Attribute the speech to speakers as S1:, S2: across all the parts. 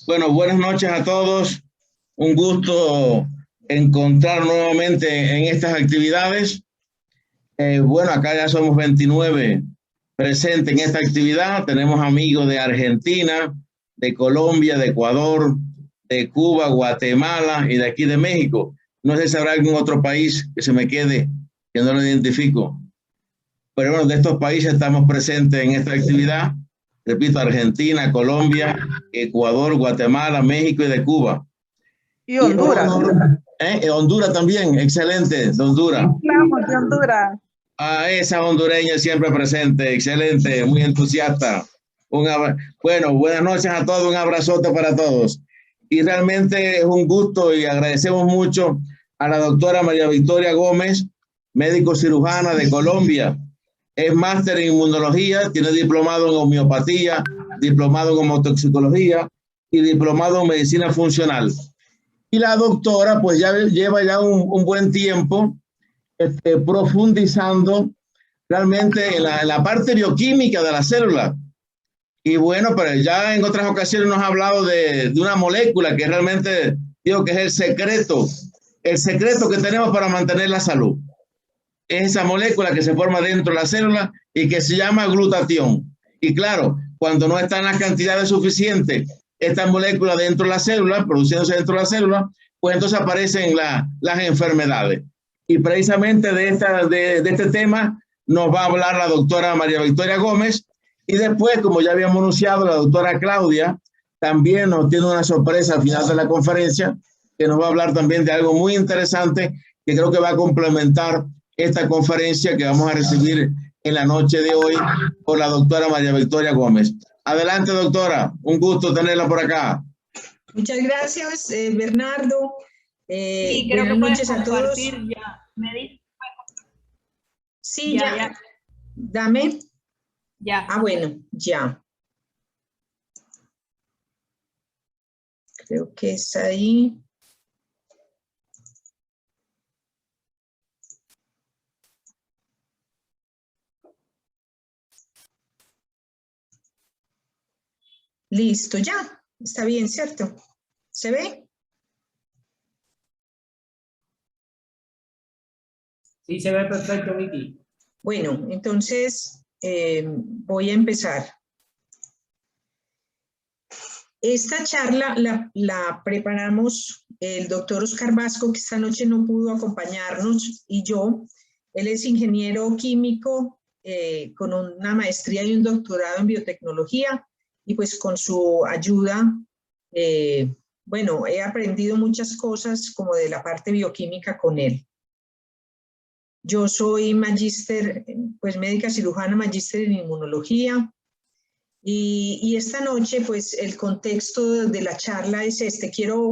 S1: Bueno, buenas noches a todos. Un gusto encontrar nuevamente en estas actividades. Bueno, acá ya somos 29 presentes en esta actividad. Tenemos amigos de Argentina, de Colombia, de Ecuador, de Cuba, Guatemala y de aquí de México. No sé si habrá algún otro país que se me quede, que no lo identifico. Pero bueno, de estos países estamos presentes en esta actividad. Repito, Argentina, Colombia, Ecuador, Guatemala, México y de Cuba.
S2: Y
S1: Y es un
S2: Honduras.
S1: honor. Honduras también, excelente, de Honduras.
S2: Hablamos de Honduras.
S1: Esa hondureña siempre presente, excelente, muy entusiasta. Bueno, buenas noches a todos, un abrazote para todos. Y realmente es un gusto y agradecemos mucho a la doctora María Victoria Gómez, médico cirujana de Colombia. Es máster en inmunología, tiene diplomado en homeopatía, diplomado en homotoxicología y diplomado en medicina funcional. Y la doctora pues ya lleva ya un buen tiempo profundizando realmente en la parte bioquímica de la célula. Y bueno, pero ya en otras ocasiones nos ha hablado de una molécula que realmente digo que es el secreto que tenemos para mantener la salud. Es esa molécula que se forma dentro de la célula y que se llama glutatión. Y claro, cuando no están las cantidades suficientes, esta molécula dentro de la célula, produciéndose dentro de la célula, pues entonces aparecen las enfermedades. Y precisamente de este tema nos va a hablar la doctora María Victoria Gómez. Y después, como ya habíamos anunciado, la doctora Claudia también nos tiene una sorpresa al final de la conferencia, que nos va a hablar también de algo muy interesante que creo que va a complementar esta conferencia que vamos a recibir en la noche de hoy por la doctora María Victoria Gómez. Adelante, doctora. Un gusto tenerla por acá.
S3: Muchas gracias, Bernardo.
S4: Sí, creo
S3: buenas
S4: que puedes
S3: noches a todos.
S4: compartir ya. ¿Me dices?
S3: Sí, ya. Dame.
S4: Ya.
S3: Ah, bueno, ya. Creo que es ahí. Listo, ya. Está bien, ¿cierto? ¿Se ve?
S5: Sí, se ve perfecto, Vicky.
S3: Bueno, entonces voy a empezar. Esta charla la preparamos el doctor Oscar Vasco, que esta noche no pudo acompañarnos, y yo. Él es ingeniero químico con una maestría y un doctorado en biotecnología, y pues con su ayuda, bueno, he aprendido muchas cosas como de la parte bioquímica con él. Yo soy magíster, pues médica cirujana, magíster en inmunología, y esta noche, pues el contexto de la charla es este. Quiero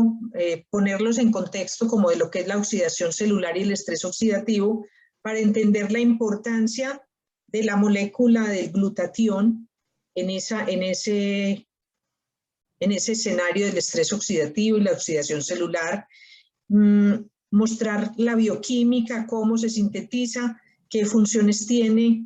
S3: ponerlos en contexto como de lo que es la oxidación celular y el estrés oxidativo para entender la importancia de la molécula del glutatión en ese escenario del estrés oxidativo y la oxidación celular. Mostrar la bioquímica, cómo se sintetiza, qué funciones tiene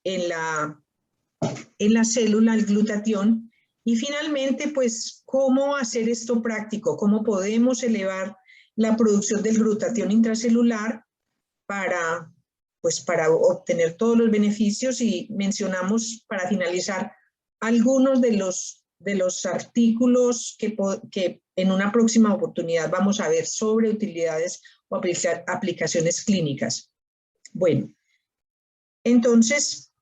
S3: en la célula el glutatión, y finalmente pues cómo hacer esto práctico, cómo podemos elevar la producción del glutatión intracelular para obtener todos los beneficios. Y mencionamos para finalizar algunos de los artículos que en una próxima oportunidad vamos a ver sobre utilidades o aplicaciones clínicas. Bueno, entonces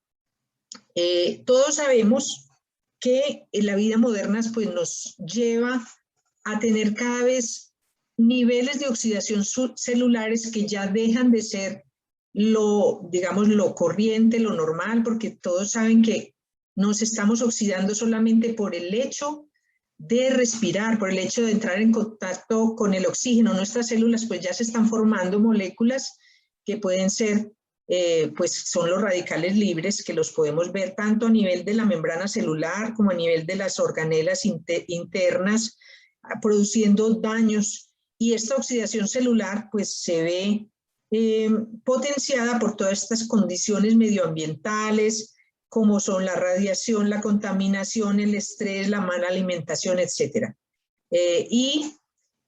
S3: todos sabemos que en la vida moderna pues, nos lleva a tener cada vez niveles de oxidación celulares que ya dejan de ser digamos, lo corriente, lo normal, porque todos saben que nos estamos oxidando solamente por el hecho de respirar, por el hecho de entrar en contacto con el oxígeno. Nuestras células pues ya se están formando moléculas que pueden ser pues son los radicales libres, que los podemos ver tanto a nivel de la membrana celular como a nivel de las organelas internas, produciendo daños. Y esta oxidación celular pues se ve potenciada por todas estas condiciones medioambientales, como son la radiación, la contaminación, el estrés, la mala alimentación, etc. Y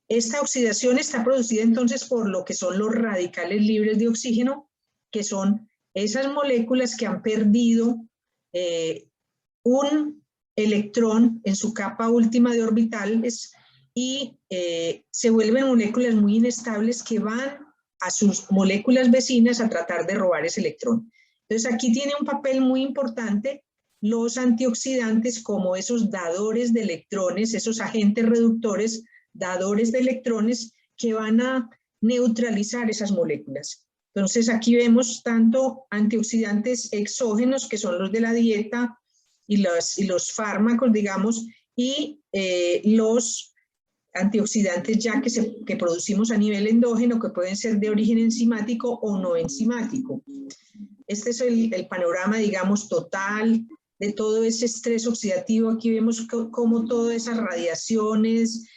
S3: esta oxidación está producida entonces por lo que son los radicales libres de oxígeno, que son esas moléculas que han perdido un electrón en su capa última de orbitales y se vuelven moléculas muy inestables que van a sus moléculas vecinas a tratar de robar ese electrón. Entonces aquí tiene un papel muy importante los antioxidantes como esos dadores de electrones, esos agentes reductores, dadores de electrones que van a neutralizar esas moléculas. Entonces aquí vemos tanto antioxidantes exógenos, que son los de la dieta y los fármacos, digamos, y los antioxidantes ya que producimos a nivel endógeno, que pueden ser de origen enzimático o no enzimático. Este es el panorama, digamos, total de todo ese estrés oxidativo. Aquí vemos cómo todas esas radiaciones,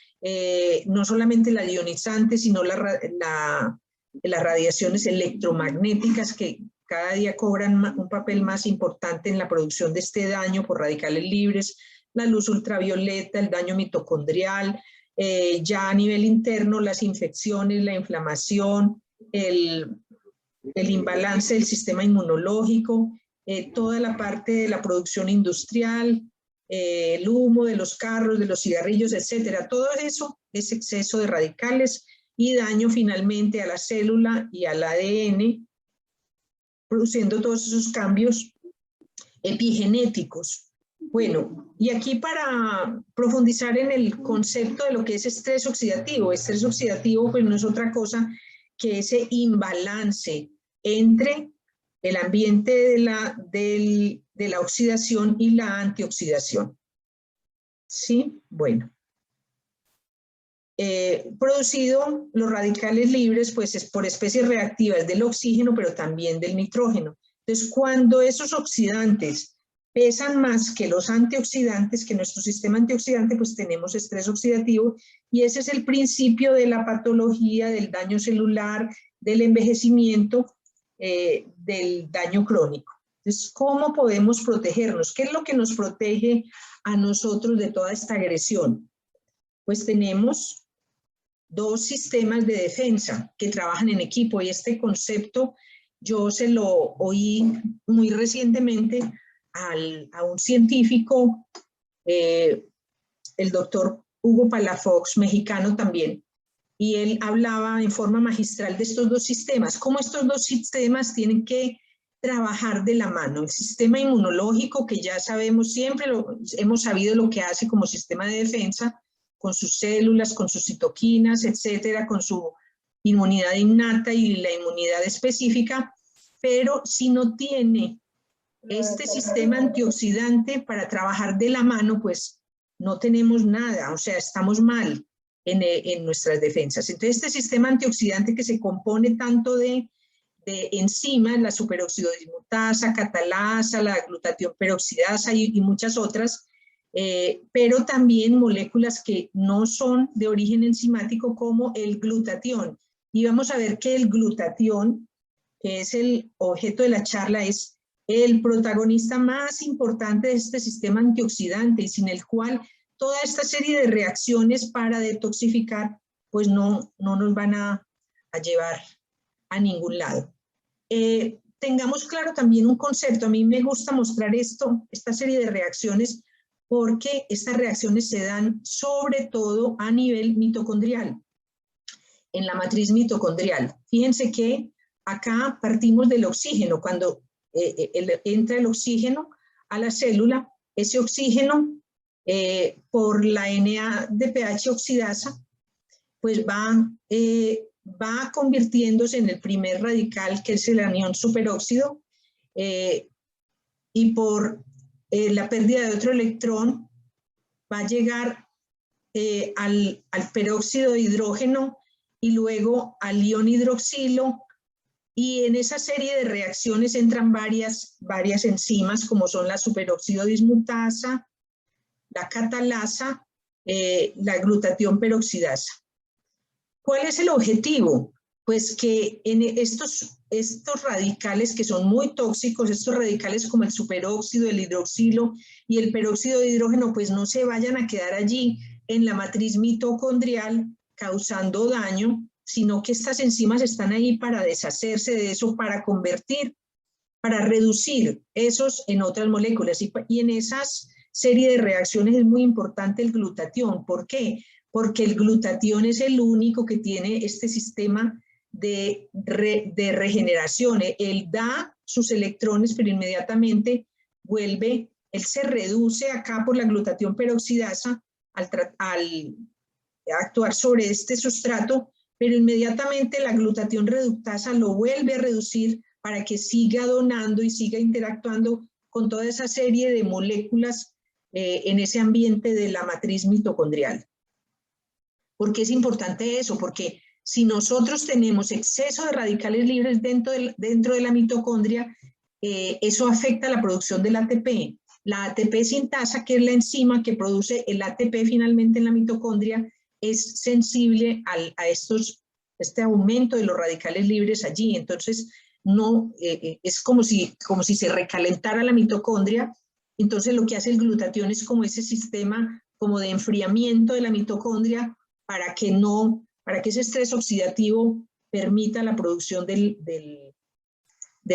S3: no solamente la ionizante, sino las radiaciones electromagnéticas que cada día cobran un papel más importante en la producción de este daño por radicales libres, la luz ultravioleta, el daño mitocondrial, ya a nivel interno las infecciones, la inflamación, el imbalance del sistema inmunológico, toda la parte de la producción industrial, el humo de los carros, de los cigarrillos, etcétera. Todo eso es exceso de radicales y daño finalmente a la célula y al ADN, produciendo todos esos cambios epigenéticos. Bueno, y aquí para profundizar en el concepto de lo que es estrés oxidativo pues no es otra cosa que ese imbalance entre el ambiente de la oxidación y la antioxidación. ¿Sí? Bueno. Producido los radicales libres, pues es por especies reactivas del oxígeno, pero también del nitrógeno. Entonces, cuando esos oxidantes pesan más que los antioxidantes, que nuestro sistema antioxidante, pues tenemos estrés oxidativo, y ese es el principio de la patología, del daño celular, del envejecimiento, del daño crónico. Entonces, ¿cómo podemos protegernos? ¿Qué es lo que nos protege a nosotros de toda esta agresión? Pues tenemos dos sistemas de defensa que trabajan en equipo, y este concepto yo se lo oí muy recientemente a un científico, el doctor Hugo Palafox, mexicano también, y él hablaba en forma magistral de estos dos sistemas, cómo estos dos sistemas tienen que trabajar de la mano. El sistema inmunológico, que ya sabemos siempre, hemos sabido lo que hace como sistema de defensa, con sus células, con sus citoquinas, etcétera, con su inmunidad innata y la inmunidad específica, pero si no tiene este sistema antioxidante para trabajar de la mano, pues no tenemos nada, o sea, estamos mal en nuestras defensas. Entonces, este sistema antioxidante que se compone tanto de enzimas, la superoxidodismutasa, catalasa, la glutatión peroxidasa y muchas otras, pero también moléculas que no son de origen enzimático, como el glutatión. Y vamos a ver que el glutatión, que es el objeto de la charla, es el protagonista más importante de este sistema antioxidante, y sin el cual toda esta serie de reacciones para detoxificar pues no nos van a llevar a ningún lado. Tengamos claro también un concepto. A mí me gusta mostrar esta serie de reacciones, porque estas reacciones se dan sobre todo a nivel mitocondrial, en la matriz mitocondrial. Fíjense que acá partimos del oxígeno. Cuando entra el oxígeno a la célula, ese oxígeno por la NADPH oxidasa pues va convirtiéndose en el primer radical, que es el anión superóxido, y por la pérdida de otro electrón va a llegar al peróxido de hidrógeno y luego al ion hidroxilo. Y en esa serie de reacciones entran varias enzimas, como son la superoxidodismutasa, la catalasa, la glutatión peroxidasa. ¿Cuál es el objetivo? Pues que en estos radicales, que son muy tóxicos, estos radicales como el superóxido, el hidroxilo y el peróxido de hidrógeno, pues no se vayan a quedar allí en la matriz mitocondrial causando daño, sino que estas enzimas están ahí para deshacerse de eso, para convertir, para reducir esos en otras moléculas. Y en esas serie de reacciones es muy importante el glutatión. ¿Por qué? Porque el glutatión es el único que tiene este sistema de regeneración. Él da sus electrones, pero inmediatamente vuelve, él se reduce acá por la glutatión peroxidasa al actuar sobre este sustrato, pero inmediatamente la glutatión reductasa lo vuelve a reducir para que siga donando y siga interactuando con toda esa serie de moléculas en ese ambiente de la matriz mitocondrial. ¿Por qué es importante eso? Porque si nosotros tenemos exceso de radicales libres dentro de la mitocondria, eso afecta la producción del ATP. La ATP sintasa, que es la enzima que produce el ATP finalmente en la mitocondria, es sensible a este aumento de los radicales libres allí. Entonces, no, es como si se recalentara la mitocondria. Entonces, lo que hace el glutatión es como ese sistema como de enfriamiento de la mitocondria para que ese estrés oxidativo permita la producción del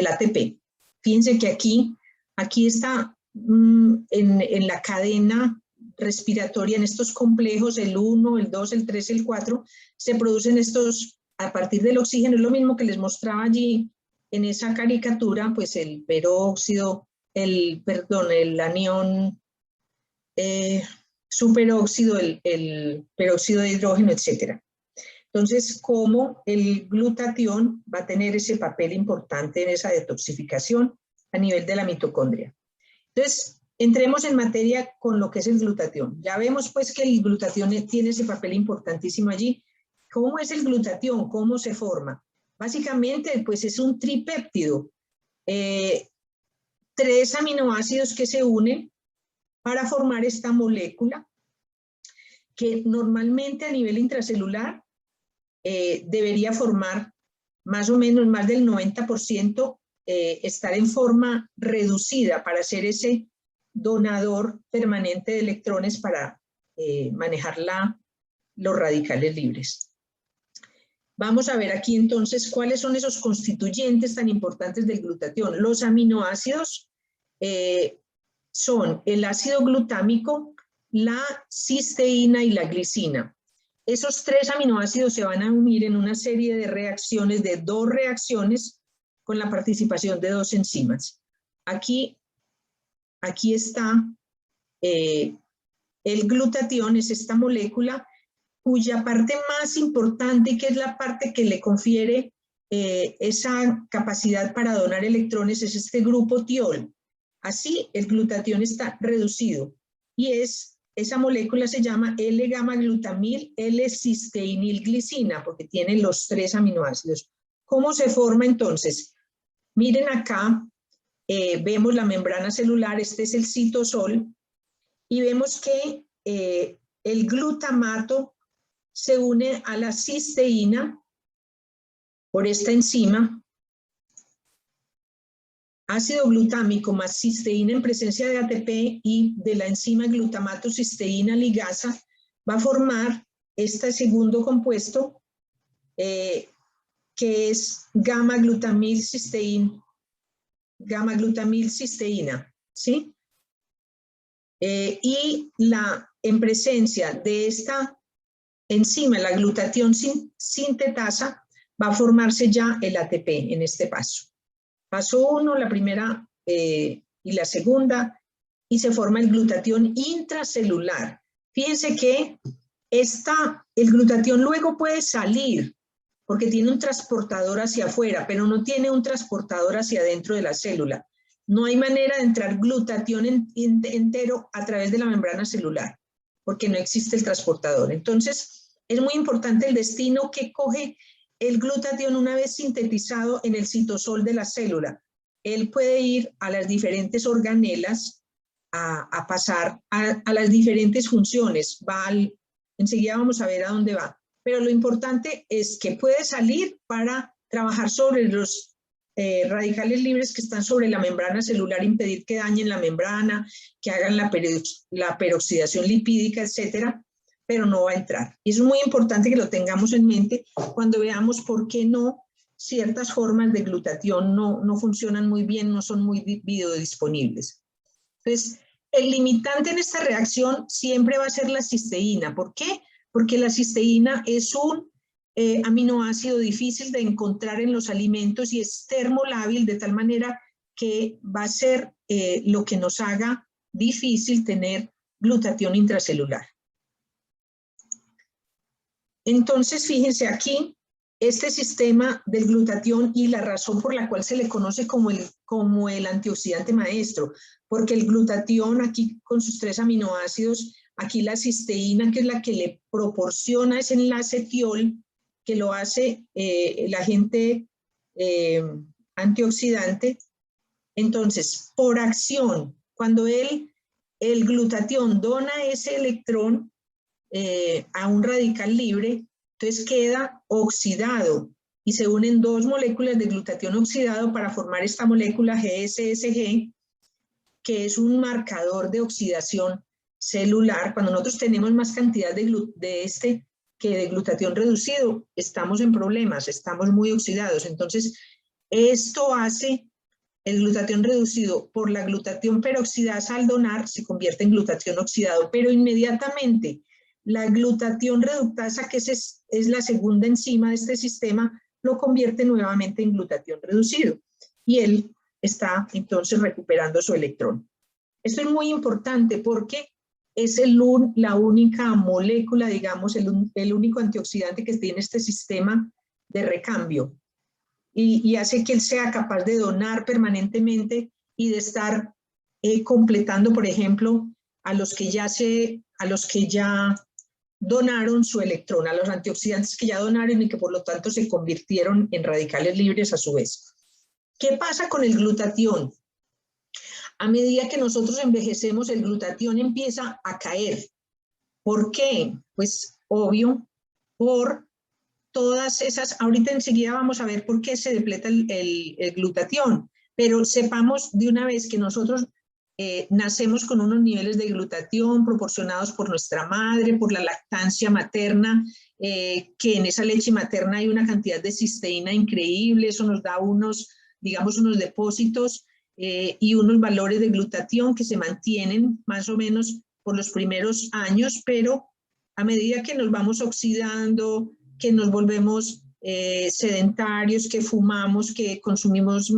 S3: ATP. Fíjense que aquí está en la cadena respiratoria, en estos complejos, el 1, el 2, el 3, el 4, se producen estos, a partir del oxígeno, es lo mismo que les mostraba allí en esa caricatura, pues el peróxido, el anión superóxido, el peróxido de hidrógeno, etc. Entonces, ¿cómo el glutatión va a tener ese papel importante en esa detoxificación a nivel de la mitocondria? Entonces, entremos en materia con lo que es el glutatión. Ya vemos pues que el glutatión tiene ese papel importantísimo allí. ¿Cómo es el glutatión? ¿Cómo se forma? Básicamente, pues es un tripéptido. 3 aminoácidos que se unen para formar esta molécula que normalmente a nivel intracelular debería formar más o menos más del 90%, estar en forma reducida para ser ese donador permanente de electrones para manejar los radicales libres. Vamos a ver aquí entonces cuáles son esos constituyentes tan importantes del glutatión. Los aminoácidos son el ácido glutámico, la cisteína y la glicina. Esos 3 aminoácidos se van a unir en una serie de reacciones, de 2 reacciones, con la participación de 2 enzimas. Aquí está el glutatión, es esta molécula cuya parte más importante, que es la parte que le confiere esa capacidad para donar electrones, es este grupo tiol. Así, el glutatión está reducido y esa molécula se llama L-gamma-glutamil, L-cisteinilglicina, porque tiene los 3 aminoácidos. ¿Cómo se forma entonces? Miren acá, vemos la membrana celular, este es el citosol, y vemos que el glutamato se une a la cisteína por esta enzima. Ácido glutámico más cisteína en presencia de ATP y de la enzima glutamato cisteína ligasa va a formar este segundo compuesto que es gamma-glutamil-cisteína, ¿sí? Y en presencia de esta enzima, la glutatión sintetasa, va a formarse ya el ATP en este paso. Paso 1, la primera y la segunda, y se forma el glutatión intracelular. Fíjense que el glutatión luego puede salir, porque tiene un transportador hacia afuera, pero no tiene un transportador hacia adentro de la célula. No hay manera de entrar glutatión entero a través de la membrana celular, porque no existe el transportador. Entonces, es muy importante el destino que coge el glutatión una vez sintetizado en el citosol de la célula. Él puede ir a las diferentes organelas a pasar a las diferentes funciones. Enseguida vamos a ver a dónde va. Pero lo importante es que puede salir para trabajar sobre los radicales libres que están sobre la membrana celular, impedir que dañen la membrana, que hagan la peroxidación lipídica, etcétera. pero no va a entrar. Y es muy importante que lo tengamos en mente cuando veamos por qué no ciertas formas de glutatión no funcionan muy bien, no son muy biodisponibles. Entonces, el limitante en esta reacción siempre va a ser la cisteína. ¿Por qué? Porque la cisteína es un aminoácido difícil de encontrar en los alimentos y es termolábil de tal manera que va a ser lo que nos haga difícil tener glutatión intracelular. Entonces, fíjense aquí, este sistema del glutatión y la razón por la cual se le conoce como el antioxidante maestro, porque el glutatión aquí con sus 3 aminoácidos, aquí la cisteína, que es la que le proporciona ese enlace tiol, que lo hace el agente antioxidante. Entonces, por acción, cuando el glutatión dona ese electrón a un radical libre, entonces queda oxidado y se unen 2 moléculas de glutatión oxidado para formar esta molécula GSSG, que es un marcador de oxidación celular. Cuando nosotros tenemos más cantidad de este que de glutatión reducido, estamos en problemas, estamos muy oxidados. Entonces, esto hace el glutatión reducido por la glutatión peroxidasa al donar, se convierte en glutatión oxidado, pero inmediatamente la glutatión reductasa, que es la segunda enzima de este sistema, lo convierte nuevamente en glutatión reducido. Y él está entonces recuperando su electrón. Esto es muy importante porque es la única molécula, digamos, el único antioxidante que tiene este sistema de recambio. Y hace que él sea capaz de donar permanentemente y de estar completando, por ejemplo, a los que ya donaron su electrón, a los antioxidantes que ya donaron y que por lo tanto se convirtieron en radicales libres a su vez. ¿Qué pasa con el glutatión? A medida que nosotros envejecemos, el glutatión empieza a caer. ¿Por qué? Pues obvio, por todas esas, ahorita enseguida vamos a ver por qué se depleta el glutatión, pero sepamos de una vez que nosotros nacemos con unos niveles de glutatión proporcionados por nuestra madre, por la lactancia materna, que en esa leche materna hay una cantidad de cisteína increíble, eso nos da unos depósitos y unos valores de glutatión que se mantienen más o menos por los primeros años, pero a medida que nos vamos oxidando, que nos volvemos sedentarios, que fumamos, que consumimos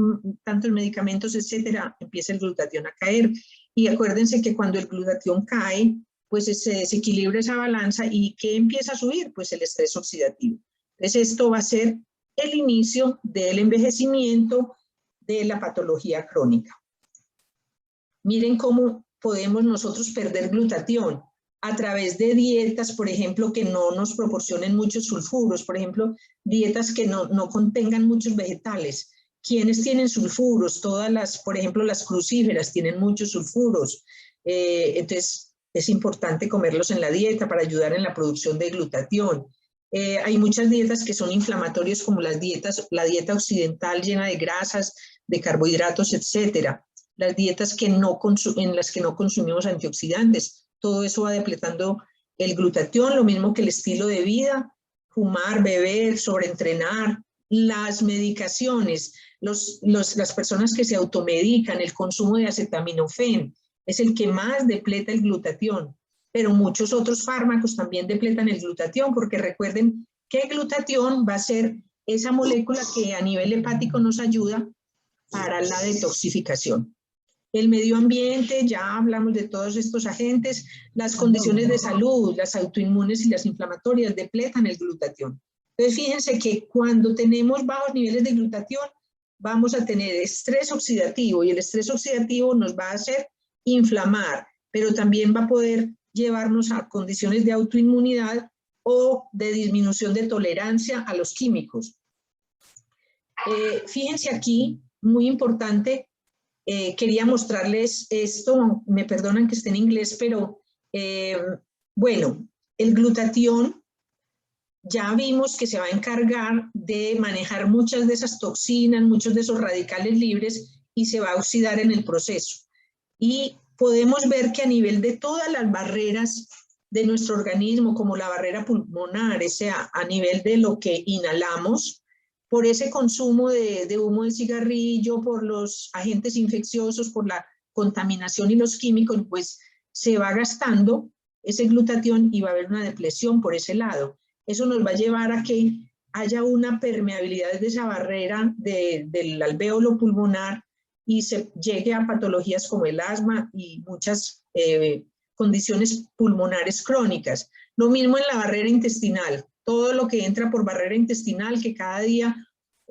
S3: tantos medicamentos, etcétera, empieza el glutatión a caer. Y acuérdense que cuando el glutatión cae, pues se desequilibra esa balanza y ¿qué empieza a subir? Pues el estrés oxidativo. Entonces esto va a ser el inicio del envejecimiento de la patología crónica. Miren cómo podemos nosotros perder glutatión a través de dietas, por ejemplo, que no nos proporcionen muchos sulfuros, por ejemplo, dietas que no contengan muchos vegetales. ¿Quiénes tienen sulfuros? Todas las, por ejemplo, las crucíferas tienen muchos sulfuros. Entonces, es importante comerlos en la dieta para ayudar en la producción de glutatión. Hay muchas dietas que son inflamatorias, como la dieta occidental llena de grasas, de carbohidratos, etcétera. Las dietas en las que no consumimos antioxidantes. Todo eso va depletando el glutatión, lo mismo que el estilo de vida, fumar, beber, sobreentrenar, las medicaciones, las personas que se automedican, el consumo de acetaminofén, es el que más depleta el glutatión. Pero muchos otros fármacos también depletan el glutatión, porque recuerden que el glutatión va a ser esa molécula que a nivel hepático nos ayuda para la detoxificación. El medio ambiente, ya hablamos de todos estos agentes, las condiciones de salud, las autoinmunes y las inflamatorias depletan el glutatión. Entonces fíjense que cuando tenemos bajos niveles de glutatión, vamos a tener estrés oxidativo y el estrés oxidativo nos va a hacer inflamar, pero también va a poder llevarnos a condiciones de autoinmunidad o de disminución de tolerancia a los químicos. Fíjense aquí, muy importante, quería mostrarles esto, me perdonan que esté en inglés, pero bueno, el glutatión ya vimos que se va a encargar de manejar muchas de esas toxinas, muchos de esos radicales libres y se va a oxidar en el proceso. Y podemos ver que a nivel de todas las barreras de nuestro organismo, como la barrera pulmonar, a nivel de lo que inhalamos, por ese consumo de humo del cigarrillo, por los agentes infecciosos, por la contaminación y los químicos, pues se va gastando ese glutatión y va a haber una depresión por ese lado. Eso nos va a llevar a que haya una permeabilidad de esa barrera del alvéolo pulmonar y se llegue a patologías como el asma y muchas condiciones pulmonares crónicas. Lo mismo en la barrera intestinal. Todo lo que entra por barrera intestinal, que cada día,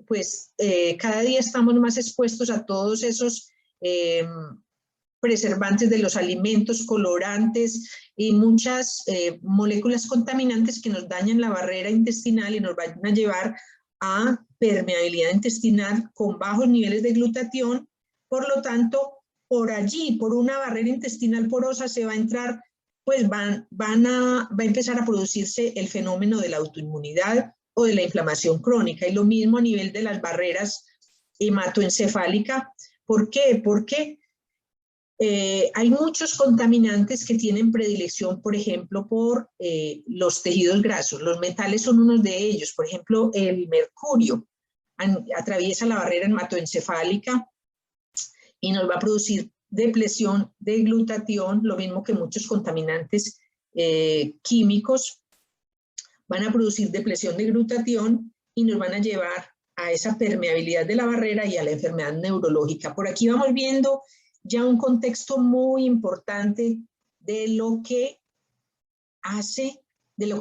S3: pues, cada día estamos más expuestos a todos esos preservantes de los alimentos, colorantes y muchas moléculas contaminantes que nos dañan la barrera intestinal y nos van a llevar a permeabilidad intestinal con bajos niveles de glutatión. Por lo tanto, por allí, por una barrera intestinal porosa, se va a entrar, pues va a empezar a producirse el fenómeno de la autoinmunidad o de la inflamación crónica. Y lo mismo a nivel de las barreras hematoencefálica. ¿Por qué? Porque hay muchos contaminantes que tienen predilección, por ejemplo, por los tejidos grasos. Los metales son unos de ellos. Por ejemplo, el mercurio atraviesa la barrera hematoencefálica y nos va a producir depresión de glutatión, lo mismo que muchos contaminantes químicos van a producir depresión de glutatión y nos van a llevar a esa permeabilidad de la barrera y a la enfermedad neurológica. Por aquí vamos viendo ya un contexto muy importante de lo que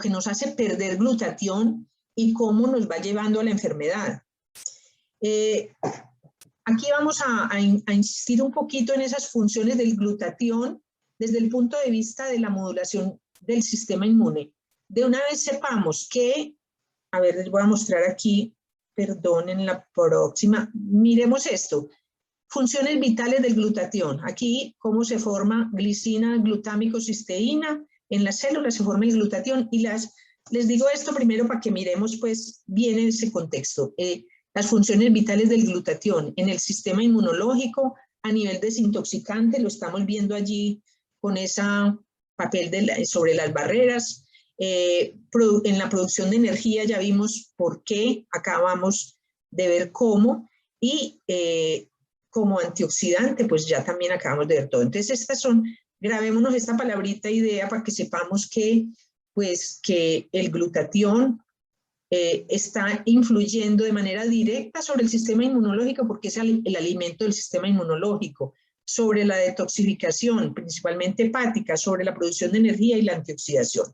S3: nos hace perder glutatión y cómo nos va llevando a la enfermedad. Aquí vamos a insistir un poquito en esas funciones del glutatión desde el punto de vista de la modulación del sistema inmune. De una vez sepamos que, a ver, les voy a mostrar aquí, perdón, en la próxima, miremos esto. Funciones vitales del glutatión. Aquí, cómo se forma glicina, glutámico, cisteína. En las células se forma el glutatión. Y les digo esto primero para que miremos pues bien ese contexto. Las funciones vitales del glutatión en el sistema inmunológico, a nivel desintoxicante, lo estamos viendo allí con ese papel sobre las barreras. En la producción de energía ya vimos por qué, acabamos de ver cómo. Y como antioxidante, pues ya también acabamos de ver todo. Entonces grabémonos esta palabrita idea para que sepamos que el glutatión está influyendo de manera directa sobre el sistema inmunológico porque es el alimento del sistema inmunológico, sobre la detoxificación, principalmente hepática, sobre la producción de energía y la antioxidación.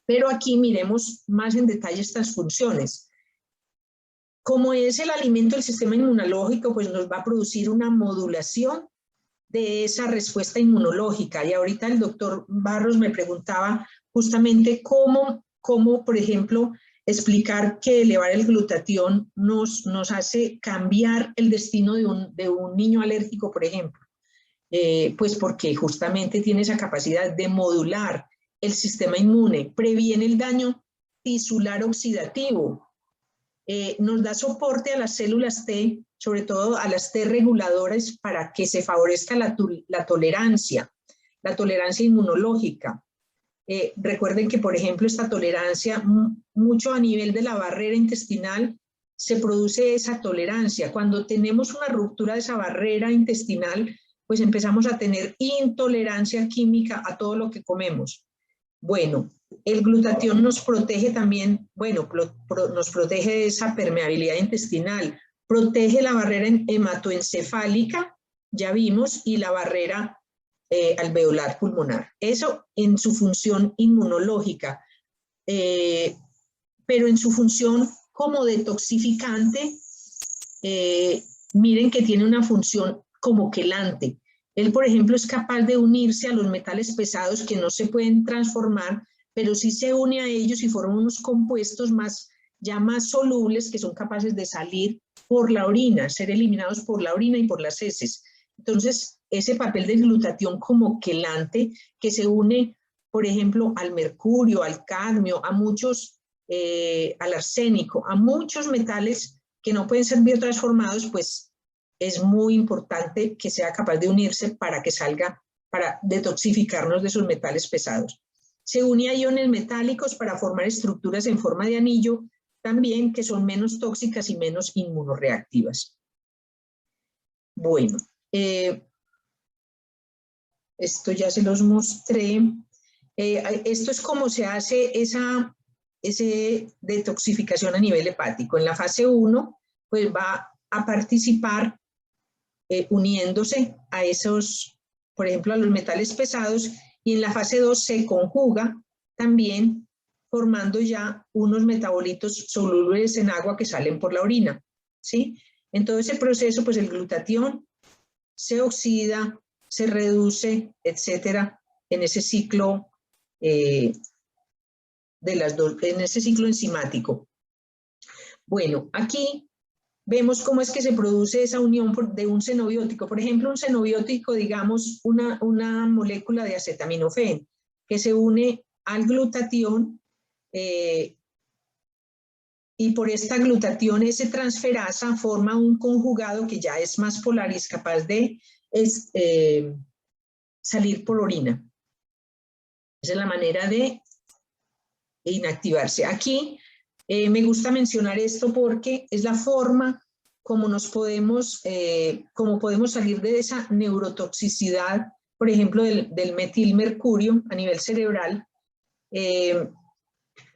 S3: Pero aquí miremos más en detalle estas funciones. Como es el alimento del sistema inmunológico, pues nos va a producir una modulación de esa respuesta inmunológica. Y ahorita el doctor Barros me preguntaba justamente cómo por ejemplo, explicar que elevar el glutatión nos hace cambiar el destino de un niño alérgico, por ejemplo. Pues porque justamente tiene esa capacidad de modular el sistema inmune, previene el daño tisular oxidativo, nos da soporte a las células T, sobre todo a las T reguladoras, para que se favorezca la tolerancia inmunológica. Recuerden que, por ejemplo, esta tolerancia, mucho a nivel de la barrera intestinal, se produce esa tolerancia. Cuando tenemos una ruptura de esa barrera intestinal, pues empezamos a tener intolerancia química a todo lo que comemos. Bueno, el glutatión nos protege también, nos protege de esa permeabilidad intestinal, protege la barrera hematoencefálica, ya vimos, y la barrera alveolar pulmonar. Eso en su función inmunológica, pero en su función como detoxificante, miren que tiene una función como quelante. Él, por ejemplo, es capaz de unirse a los metales pesados que no se pueden transformar, pero sí se une a ellos y forma unos compuestos ya más solubles que son capaces de salir por la orina, ser eliminados por la orina y por las heces. Entonces, ese papel del glutatión como quelante que se une, por ejemplo, al mercurio, al cadmio, al arsénico, a muchos metales que no pueden ser biotransformados, pues es muy importante que sea capaz de unirse para para detoxificarnos de esos metales pesados. Se une a iones metálicos para formar estructuras en forma de anillo, también que son menos tóxicas y menos inmunoreactivas. Bueno, esto ya se los mostré. Esto es cómo se hace esa detoxificación a nivel hepático. En la fase 1, pues va a participar uniéndose a esos, por ejemplo, a los metales pesados, y en la fase 2 se conjuga también formando ya unos metabolitos solubles en agua que salen por la orina, ¿sí? En todo ese proceso, pues el glutatión se oxida, se reduce, etcétera, en ese ciclo en ese ciclo enzimático. Bueno, aquí vemos cómo es que se produce esa unión de un xenobiótico. Por ejemplo, un xenobiótico, digamos, una molécula de acetaminofén que se une al glutatión y por esta glutatión, ese transferasa forma un conjugado que ya es más polar y es capaz de salir por orina. Esa es la manera de inactivarse. Aquí me gusta mencionar esto porque es la forma como como podemos salir de esa neurotoxicidad, por ejemplo, del metilmercurio a nivel cerebral.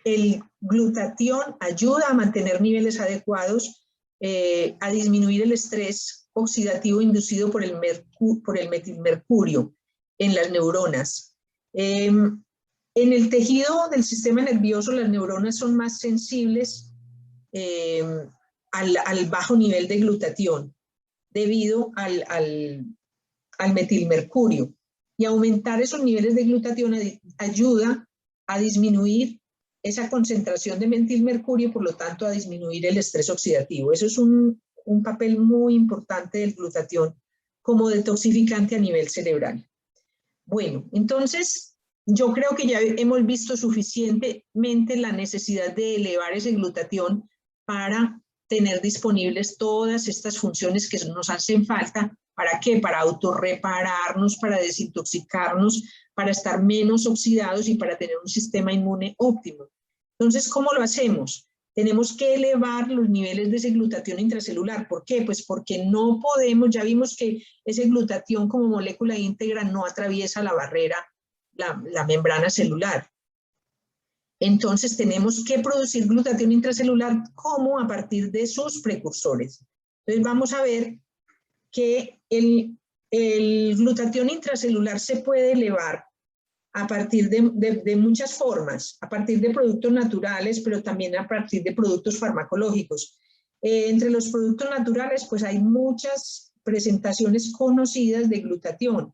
S3: El glutatión ayuda a mantener niveles adecuados, a disminuir el estrés oxidativo inducido por el metilmercurio en las neuronas. En el tejido del sistema nervioso, las neuronas son más sensibles al bajo nivel de glutatión debido al metilmercurio. Y aumentar esos niveles de glutatión ayuda a disminuir esa concentración de metilmercurio, por lo tanto a disminuir el estrés oxidativo. Eso es un papel muy importante del glutatión como detoxificante a nivel cerebral. Bueno, entonces yo creo que ya hemos visto suficientemente la necesidad de elevar ese glutatión para tener disponibles todas estas funciones que nos hacen falta. ¿Para qué? Para autorrepararnos, para desintoxicarnos, para estar menos oxidados y para tener un sistema inmune óptimo. Entonces, ¿cómo lo hacemos? Tenemos que elevar los niveles de ese glutatión intracelular. ¿Por qué? Pues porque no podemos, ya vimos que ese glutatión como molécula íntegra no atraviesa la barrera, la membrana celular. Entonces tenemos que producir glutatión intracelular como a partir de sus precursores. Entonces vamos a ver que el glutatión intracelular se puede elevar a partir de muchas formas, a partir de productos naturales, pero también a partir de productos farmacológicos. Entre los productos naturales, pues hay muchas presentaciones conocidas de glutatión.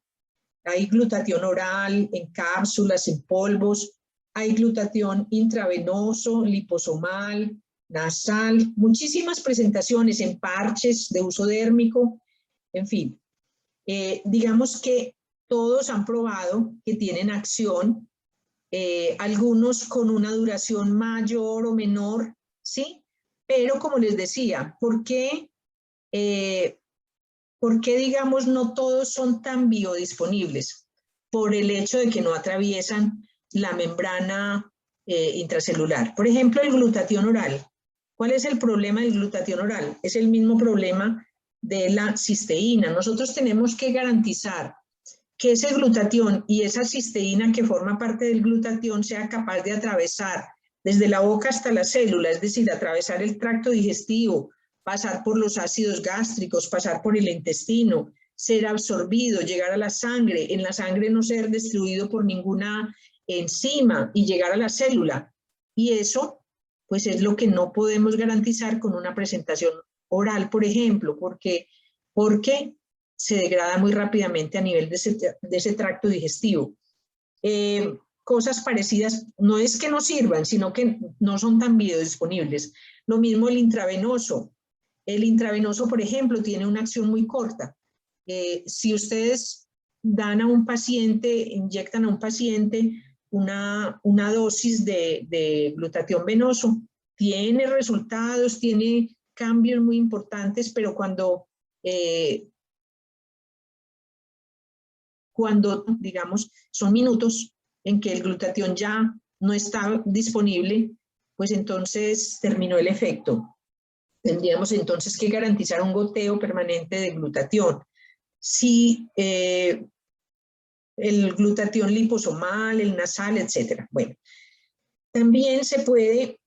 S3: Hay glutatión oral, en cápsulas, en polvos, hay glutatión intravenoso, liposomal, nasal, muchísimas presentaciones en parches de uso dérmico, en fin. Digamos que todos han probado que tienen acción, algunos con una duración mayor o menor, ¿sí? Pero como les decía, ¿por qué digamos no todos son tan biodisponibles? Por el hecho de que no atraviesan la membrana intracelular. Por ejemplo, el glutatión oral. ¿Cuál es el problema del glutatión oral? Es el mismo problema de la cisteína. Nosotros tenemos que garantizar que ese glutatión y esa cisteína que forma parte del glutatión sea capaz de atravesar desde la boca hasta la célula, es decir, atravesar el tracto digestivo, pasar por los ácidos gástricos, pasar por el intestino, ser absorbido, llegar a la sangre, en la sangre no ser destruido por ninguna enzima y llegar a la célula. Y eso, pues es lo que no podemos garantizar con una presentación oral, por ejemplo, porque se degrada muy rápidamente a nivel de ese tracto digestivo. Cosas parecidas, no es que no sirvan, sino que no son tan biodisponibles. Lo mismo el intravenoso. El intravenoso, por ejemplo, tiene una acción muy corta. Si ustedes dan a un paciente, inyectan a un paciente una dosis de glutatión venoso, tiene resultados, tiene cambios muy importantes, pero cuando cuando, digamos, son minutos en que el glutatión ya no está disponible, pues entonces terminó el efecto. Tendríamos entonces que garantizar un goteo permanente de glutatión. Si el glutatión liposomal, el nasal, etcétera. Bueno, también se puede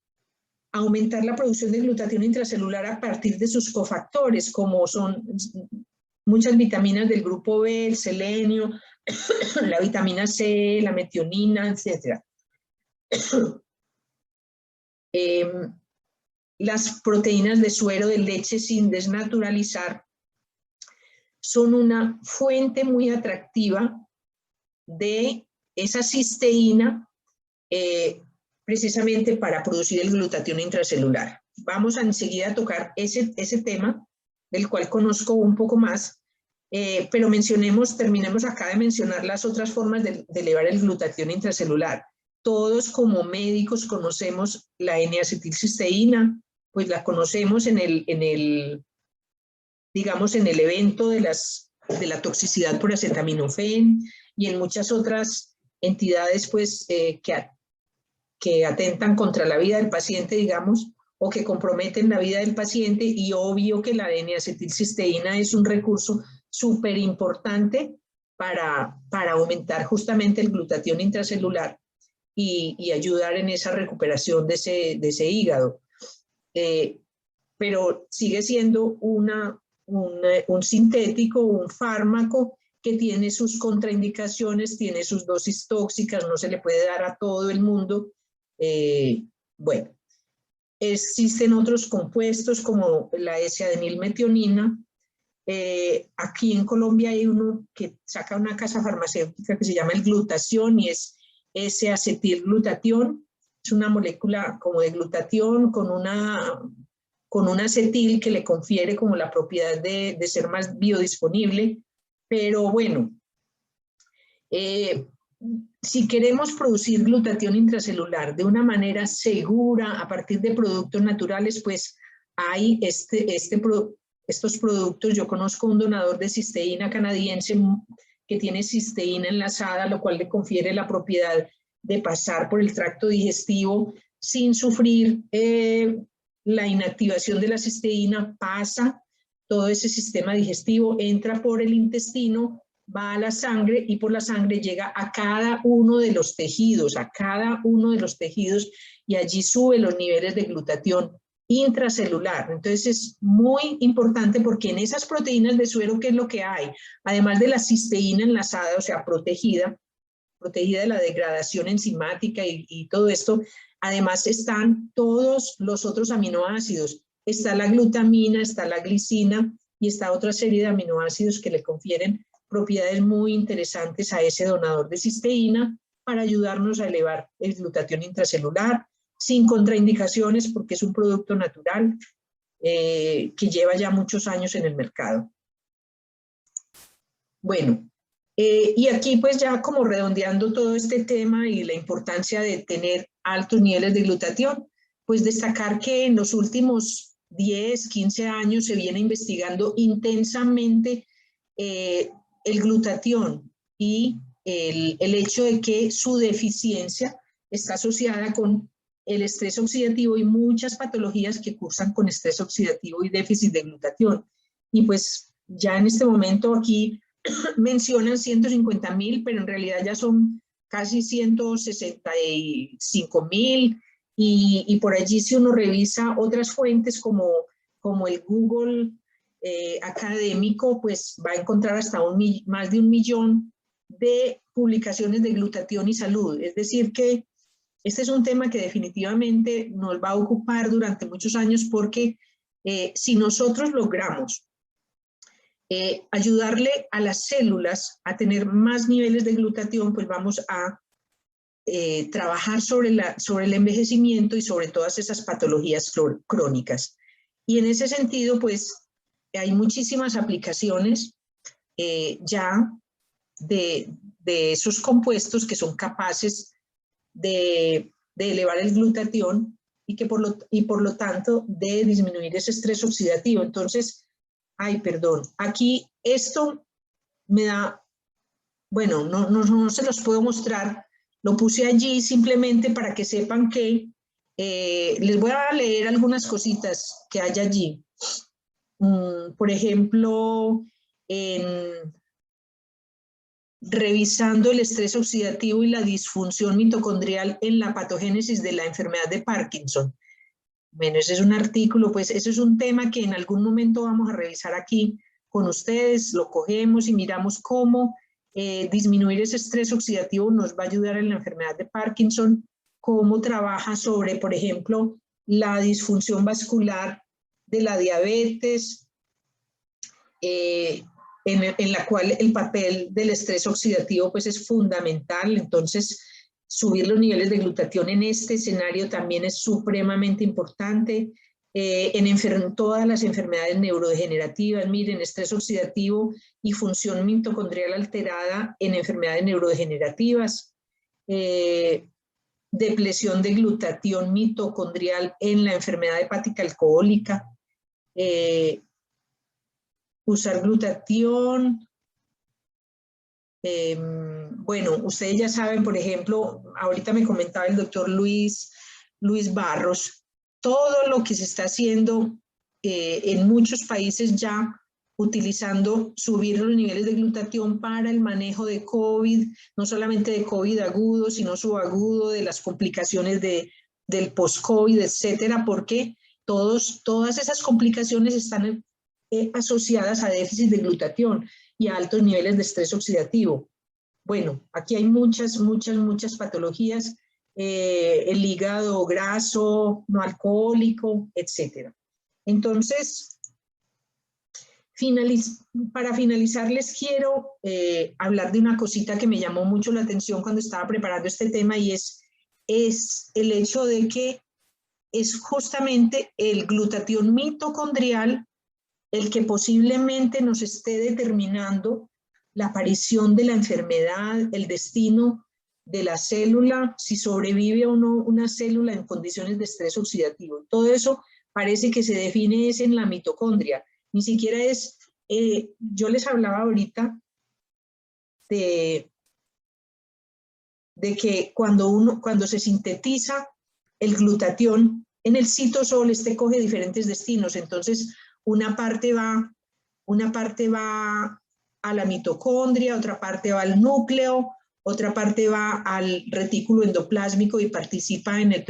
S3: aumentar la producción de glutatión intracelular a partir de sus cofactores, como son muchas vitaminas del grupo B, el selenio, la vitamina C, la metionina, etc. Las proteínas de suero de leche sin desnaturalizar son una fuente muy atractiva de esa cisteína precisamente para producir el glutatión intracelular. Vamos a enseguida a tocar ese tema, del cual conozco un poco más, pero terminemos acá de mencionar las otras formas de elevar el glutatión intracelular. Todos como médicos conocemos la N-acetilcisteína, pues la conocemos digamos, en el evento de la toxicidad por acetaminofén y en muchas otras entidades pues, que atentan contra la vida del paciente, digamos, o que comprometen la vida del paciente, y obvio que la N-acetilcisteína es un recurso súper importante para aumentar justamente el glutatión intracelular y ayudar en esa recuperación de ese hígado. Pero sigue siendo un sintético, un fármaco que tiene sus contraindicaciones, tiene sus dosis tóxicas, no se le puede dar a todo el mundo. Bueno, existen otros compuestos como la S-adenilmetionina. Aquí en Colombia hay uno que saca una casa farmacéutica que se llama el Glutación y es S-acetilglutatión. Es una molécula como de glutatión con un acetil que le confiere como la propiedad de ser más biodisponible. Pero bueno, si queremos producir glutatión intracelular de una manera segura a partir de productos naturales, pues hay estos productos. Yo conozco un donador de cisteína canadiense que tiene cisteína enlazada, lo cual le confiere la propiedad de pasar por el tracto digestivo sin sufrir la inactivación de la cisteína. Pasa todo ese sistema digestivo, entra por el intestino, va a la sangre y por la sangre llega a cada uno de los tejidos, y allí sube los niveles de glutatión intracelular. Entonces es muy importante porque en esas proteínas de suero, ¿qué es lo que hay? Además de la cisteína enlazada, o sea, protegida de la degradación enzimática y todo esto, además están todos los otros aminoácidos. Está la glutamina, está la glicina y está otra serie de aminoácidos que le confieren propiedades muy interesantes a ese donador de cisteína para ayudarnos a elevar el glutatión intracelular sin contraindicaciones, porque es un producto natural que lleva ya muchos años en el mercado. Bueno, y aquí pues ya como redondeando todo este tema y la importancia de tener altos niveles de glutatión, pues destacar que en los últimos 10, 15 años se viene investigando intensamente el glutatión y el hecho de que su deficiencia está asociada con el estrés oxidativo y muchas patologías que cursan con estrés oxidativo y déficit de glutatión. Y pues ya en este momento aquí mencionan 150.000, pero en realidad ya son casi 165.000, y por allí si uno revisa otras fuentes como el Google académico, pues va a encontrar hasta más de 1 millón de publicaciones de glutatión y salud. Es decir que este es un tema que definitivamente nos va a ocupar durante muchos años, porque si nosotros logramos ayudarle a las células a tener más niveles de glutatión, pues vamos a trabajar sobre el envejecimiento y sobre todas esas patologías crónicas. Y en ese sentido, pues hay muchísimas aplicaciones ya de esos compuestos que son capaces de elevar el glutatión y por lo tanto de disminuir ese estrés oxidativo. Entonces, aquí esto me da bueno, no se los puedo mostrar, lo puse allí simplemente para que sepan que les voy a leer algunas cositas que hay allí. Por ejemplo, revisando el estrés oxidativo y la disfunción mitocondrial en la patogénesis de la enfermedad de Parkinson. Bueno, ese es un artículo, pues ese es un tema que en algún momento vamos a revisar aquí con ustedes, lo cogemos y miramos cómo disminuir ese estrés oxidativo nos va a ayudar en la enfermedad de Parkinson, cómo trabaja sobre, por ejemplo, la disfunción vascular de la diabetes, en la cual el papel del estrés oxidativo pues es fundamental. Entonces, subir los niveles de glutatión en este escenario también es supremamente importante. En todas las enfermedades neurodegenerativas, miren, estrés oxidativo y función mitocondrial alterada en enfermedades neurodegenerativas, depresión de glutatión mitocondrial en la enfermedad hepática alcohólica, usar glutatión. Bueno, ustedes ya saben, por ejemplo, ahorita me comentaba el doctor Luis Barros, todo lo que se está haciendo en muchos países ya utilizando, subir los niveles de glutatión para el manejo de COVID, no solamente de COVID agudo, sino subagudo, de las complicaciones del post-COVID, etcétera, porque todas esas complicaciones están asociadas a déficit de glutatión y a altos niveles de estrés oxidativo. Bueno, aquí hay muchas patologías, el hígado graso, no alcohólico, etc. Entonces, para finalizar, les quiero hablar de una cosita que me llamó mucho la atención cuando estaba preparando este tema, y es el hecho de que es justamente el glutatión mitocondrial el que posiblemente nos esté determinando la aparición de la enfermedad, el destino de la célula, si sobrevive o no una célula en condiciones de estrés oxidativo. Todo eso parece que se define es en la mitocondria, ni siquiera es, yo les hablaba ahorita de que cuando se sintetiza el glutatión en el citosol, coge diferentes destinos. Entonces, una parte va a la mitocondria, otra parte va al núcleo, otra parte va al retículo endoplásmico y participa en el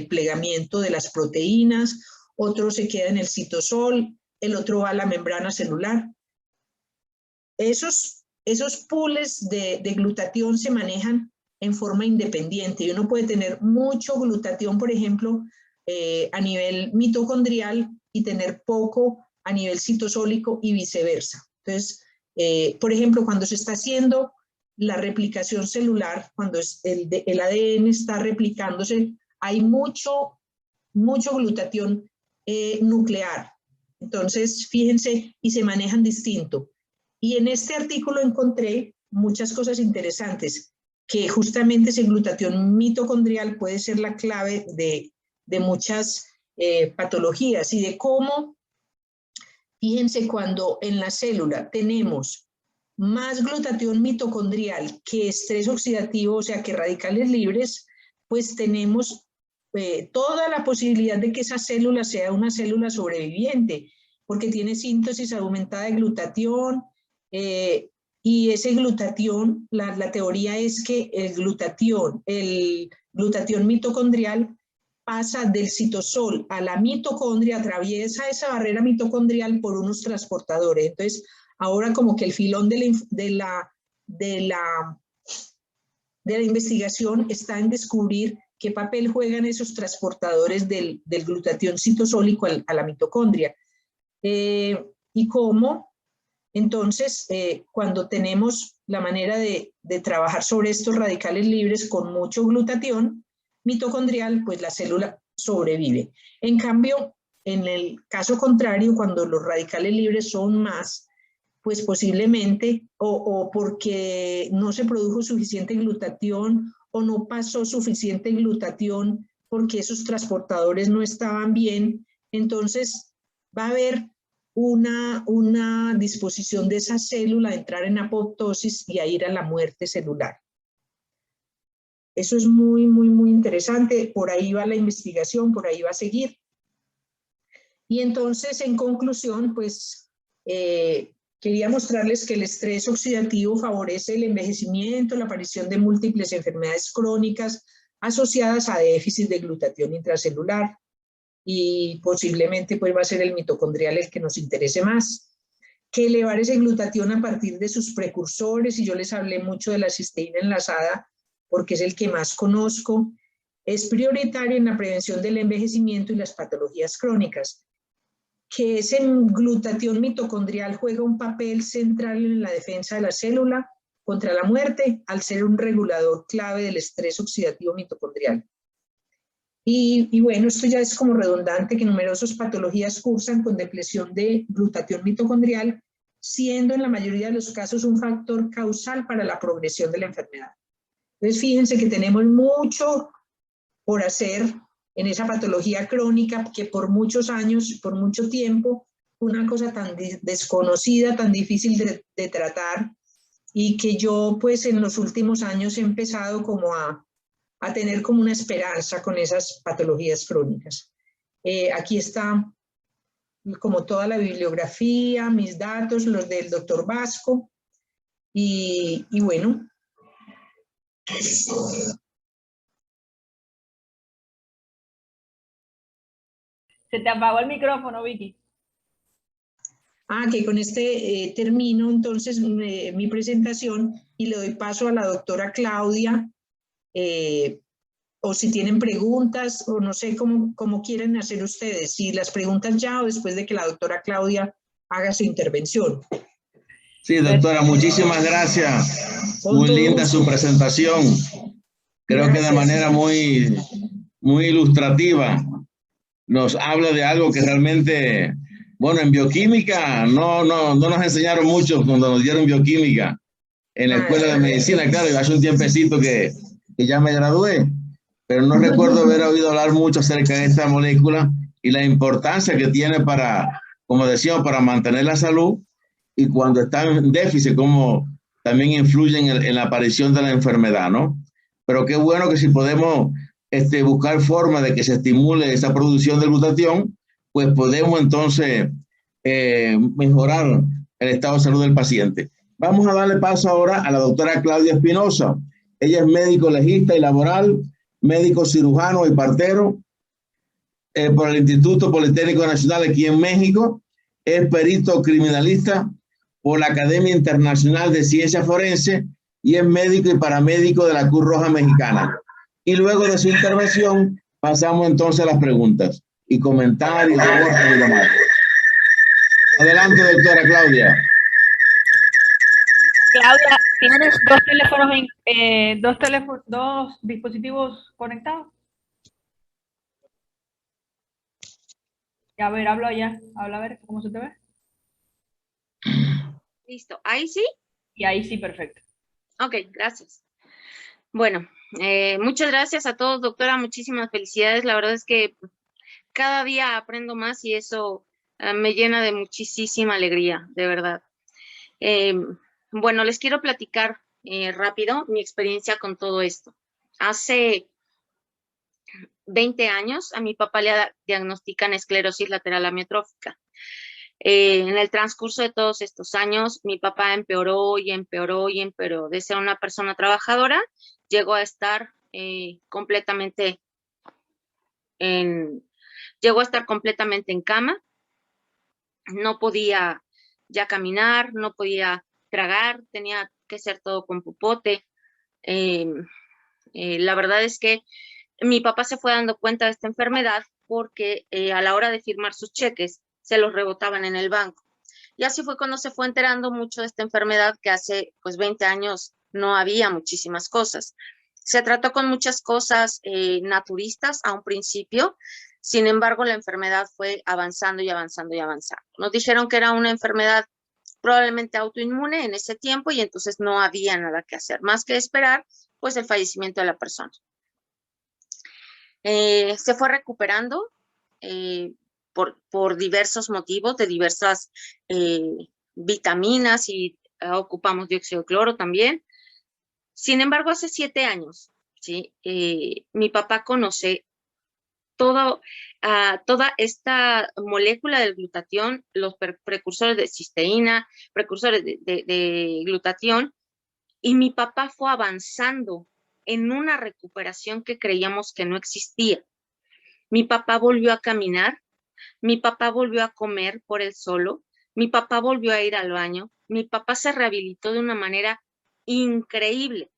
S3: plegamiento de las proteínas, otro se queda en el citosol, el otro va a la membrana celular. Esos pools de glutatión se manejan en forma independiente y uno puede tener mucho glutatión, por ejemplo, a nivel mitocondrial y tener poco a nivel citosólico y viceversa. Entonces, por ejemplo, cuando se está haciendo la replicación celular, cuando el ADN está replicándose, hay mucho glutatión nuclear. Entonces, fíjense, y se manejan distinto. Y en este artículo encontré muchas cosas interesantes, que justamente ese glutatión mitocondrial puede ser la clave de muchas patologías y de cómo, fíjense, cuando en la célula tenemos más glutatión mitocondrial que estrés oxidativo, o sea, que radicales libres, pues tenemos toda la posibilidad de que esa célula sea una célula sobreviviente, porque tiene síntesis aumentada de glutatión, y ese glutatión, la teoría es que el glutatión mitocondrial pasa del citosol a la mitocondria, atraviesa esa barrera mitocondrial por unos transportadores. Entonces, ahora como que el filón de la investigación está en descubrir qué papel juegan esos transportadores del glutatión citosólico a la mitocondria. Y cómo, entonces, cuando tenemos la manera de trabajar sobre estos radicales libres con mucho glutatión mitocondrial, pues la célula sobrevive. En cambio, en el caso contrario, cuando los radicales libres son más, pues posiblemente, o porque no se produjo suficiente glutatión, o no pasó suficiente glutatión porque esos transportadores no estaban bien, entonces va a haber una disposición de esa célula a entrar en apoptosis y a ir a la muerte celular. Eso es muy, muy, muy interesante. Por ahí va la investigación, por ahí va a seguir. Y entonces, en conclusión, pues, quería mostrarles que el estrés oxidativo favorece el envejecimiento, la aparición de múltiples enfermedades crónicas asociadas a déficit de glutatión intracelular. Y posiblemente pues va a ser el mitocondrial el que nos interese más. Que elevar ese glutatión a partir de sus precursores, y yo les hablé mucho de la cisteína enlazada porque es el que más conozco, es prioritario en la prevención del envejecimiento y las patologías crónicas. Que ese glutatión mitocondrial juega un papel central en la defensa de la célula contra la muerte al ser un regulador clave del estrés oxidativo mitocondrial. Y bueno, esto ya es como redundante, que numerosas patologías cursan con depresión de glutatión mitocondrial, siendo en la mayoría de los casos un factor causal para la progresión de la enfermedad. Entonces, fíjense que tenemos mucho por hacer en esa patología crónica que por muchos años, por mucho tiempo, una cosa tan desconocida, tan difícil de tratar, y que yo pues en los últimos años he empezado como a tener como una esperanza con esas patologías crónicas. Aquí está como toda la bibliografía, mis datos, los del doctor Vasco, y bueno.
S4: Se te apagó el micrófono, Vicky.
S3: Que con este termino entonces mi presentación y le doy paso a la doctora Claudia, o si tienen preguntas, o no sé cómo quieren hacer ustedes, si las preguntas ya o después de que la doctora Claudia haga su intervención.
S1: Sí, doctora, muchísimas gracias. Muy linda su presentación. Creo que de manera muy, muy ilustrativa nos habla de algo que realmente, bueno, en bioquímica no nos enseñaron mucho cuando nos dieron bioquímica en la escuela de medicina. Claro, hace un tiempecito que ya me gradué, pero no recuerdo haber oído hablar mucho acerca de esta molécula y la importancia que tiene para, como decíamos, para mantener la salud, y cuando está en déficit, como también influye en la aparición de la enfermedad, ¿no? Pero qué bueno que si podemos buscar formas de que se estimule esa producción de glutatión, pues podemos entonces mejorar el estado de salud del paciente. Vamos a darle paso ahora a la doctora Claudia Espinosa. Ella es médico legista y laboral, médico cirujano y partero por el Instituto Politécnico Nacional aquí en México. Es perito criminalista por la Academia Internacional de Ciencias Forenses y es médico y paramédico de la Cruz Roja Mexicana. Y luego de su intervención pasamos entonces a las preguntas y comentarios y demás. Adelante, doctora Claudia.
S4: Claudia, ¿tienes dos dispositivos conectados? A ver, habla a ver cómo se te ve.
S6: Listo, ¿ahí sí?
S4: Y ahí sí, perfecto.
S6: Ok, gracias. Bueno, muchas gracias a todos, doctora, muchísimas felicidades. La verdad es que cada día aprendo más y eso me llena de muchísima alegría, de verdad. Bueno, les quiero platicar rápido mi experiencia con todo esto. Hace 20 años a mi papá le diagnostican esclerosis lateral amiotrófica. En el transcurso de todos estos años, mi papá empeoró y empeoró y empeoró. De ser una persona trabajadora, llegó a estar completamente en cama. No podía ya caminar, no podía tragar, tenía que hacer todo con popote. La verdad es que mi papá se fue dando cuenta de esta enfermedad porque a la hora de firmar sus cheques se los rebotaban en el banco. Y así fue cuando se fue enterando mucho de esta enfermedad, que hace pues 20 años no había muchísimas cosas. Se trató con muchas cosas naturistas a un principio, sin embargo la enfermedad fue avanzando y avanzando y avanzando. Nos dijeron que era una enfermedad probablemente autoinmune en ese tiempo y entonces no había nada que hacer, más que esperar pues el fallecimiento de la persona. Se fue recuperando, por diversos motivos, de diversas vitaminas y ocupamos dióxido de cloro también. Sin embargo, hace 7 años, ¿sí? Mi papá conoce toda esta molécula del glutatión, los precursores de cisteína, precursores de glutatión, y mi papá fue avanzando en una recuperación que creíamos que no existía. Mi papá volvió a caminar, mi papá volvió a comer por él solo, mi papá volvió a ir al baño, mi papá se rehabilitó de una manera increíble.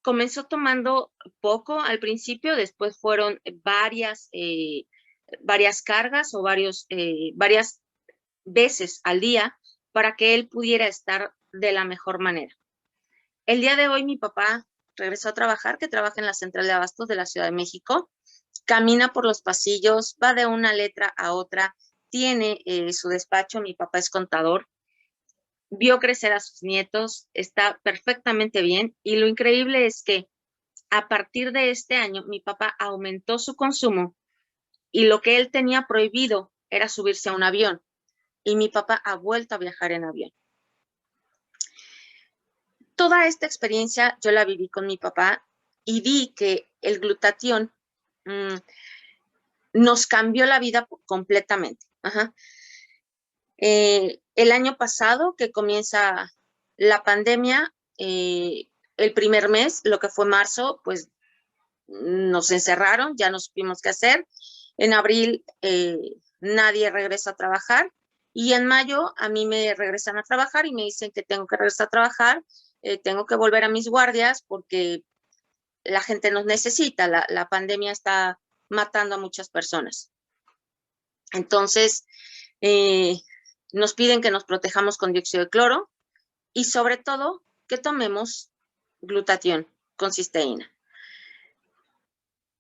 S6: Comenzó tomando poco al principio, después fueron varias cargas o varias veces al día para que él pudiera estar de la mejor manera. El día de hoy mi papá regresó a trabajar, que trabaja en la central de abastos de la Ciudad de México, camina por los pasillos, va de una letra a otra, tiene su despacho, mi papá es contador, vio crecer a sus nietos, está perfectamente bien, y lo increíble es que a partir de este año mi papá aumentó su consumo y lo que él tenía prohibido era subirse a un avión, y mi papá ha vuelto a viajar en avión. Toda esta experiencia yo la viví con mi papá y vi que el glutatión nos cambió la vida completamente. El año pasado, que comienza la pandemia, el primer mes, lo que fue marzo, pues nos encerraron, ya no supimos qué hacer. En abril nadie regresa a trabajar y en mayo a mí me regresan a trabajar y me dicen que tengo que regresar a trabajar, tengo que volver a mis guardias porque la gente nos necesita, la pandemia está matando a muchas personas. Entonces, nos piden que nos protejamos con dióxido de cloro y sobre todo que tomemos glutatión con cisteína.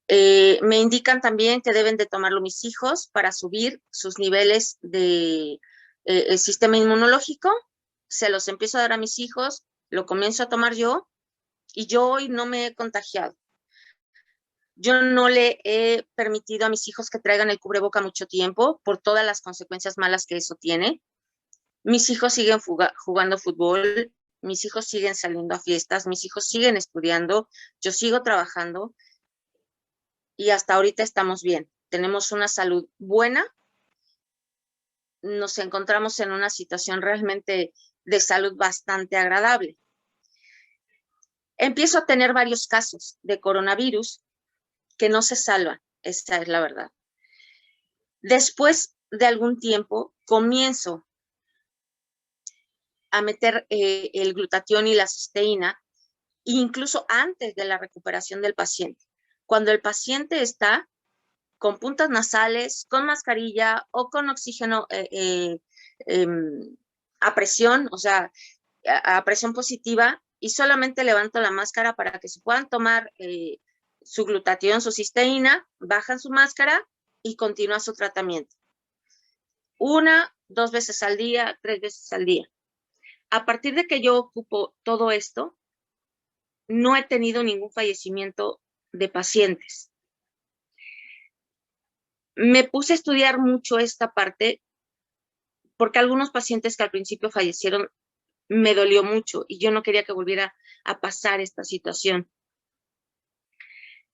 S6: Me indican también que deben de tomarlo mis hijos para subir sus niveles de el sistema inmunológico. Se los empiezo a dar a mis hijos, lo comienzo a tomar yo y yo hoy no me he contagiado. Yo no le he permitido a mis hijos que traigan el cubreboca mucho tiempo por todas las consecuencias malas que eso tiene. Mis hijos siguen jugando fútbol, mis hijos siguen saliendo a fiestas, mis hijos siguen estudiando, yo sigo trabajando y hasta ahorita estamos bien. Tenemos una salud buena, nos encontramos en una situación realmente de salud bastante agradable. Empiezo a tener varios casos de coronavirus que no se salvan, esa es la verdad. Después de algún tiempo, comienzo a meter el glutatión y la cisteína, incluso antes de la recuperación del paciente. Cuando el paciente está con puntas nasales, con mascarilla o con oxígeno a presión, o sea, a presión positiva, y solamente levanto la máscara para que se puedan tomar su glutatión, su cisteína, bajan su máscara y continúa su tratamiento. 1, 2 veces al día, 3 veces al día. A partir de que yo ocupo todo esto, no he tenido ningún fallecimiento de pacientes. Me puse a estudiar mucho esta parte porque algunos pacientes que al principio fallecieron me dolió mucho y yo no quería que volviera a pasar esta situación.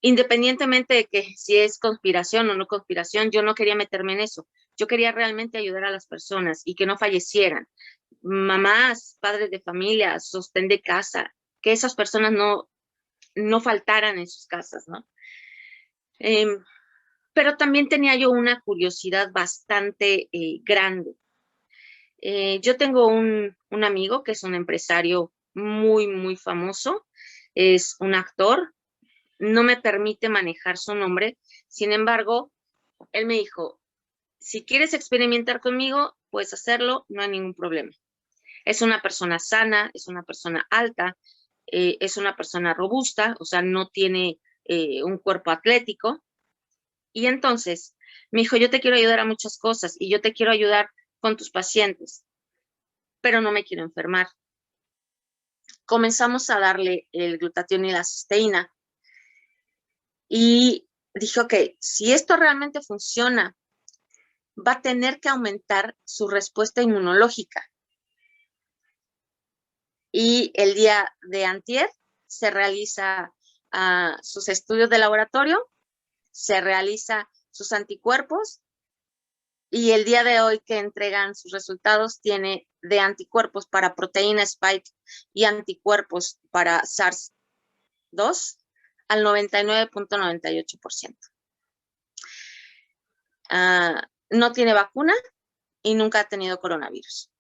S6: Independientemente de que si es conspiración o no conspiración, yo no quería meterme en eso. Yo quería realmente ayudar a las personas y que no fallecieran. Mamás, padres de familia, sostén de casa, que esas personas no faltaran en sus casas, ¿no? Pero también tenía yo una curiosidad bastante grande. Yo tengo un amigo que es un empresario muy, muy famoso, es un actor, no me permite manejar su nombre, sin embargo, él me dijo, si quieres experimentar conmigo, puedes hacerlo, no hay ningún problema. Es una persona sana, es una persona alta, es una persona robusta, o sea, no tiene un cuerpo atlético. Y entonces me dijo, yo te quiero ayudar a muchas cosas y yo te quiero ayudar con tus pacientes, pero no me quiero enfermar. Comenzamos a darle el glutatión y la cisteína y dije, ok, si esto realmente funciona, va a tener que aumentar su respuesta inmunológica. Y el día de antier se realiza sus estudios de laboratorio, se realiza sus anticuerpos, y el día de hoy que entregan sus resultados tiene de anticuerpos para proteína Spike y anticuerpos para SARS-2 al 99.98%. No tiene vacuna y nunca ha tenido coronavirus.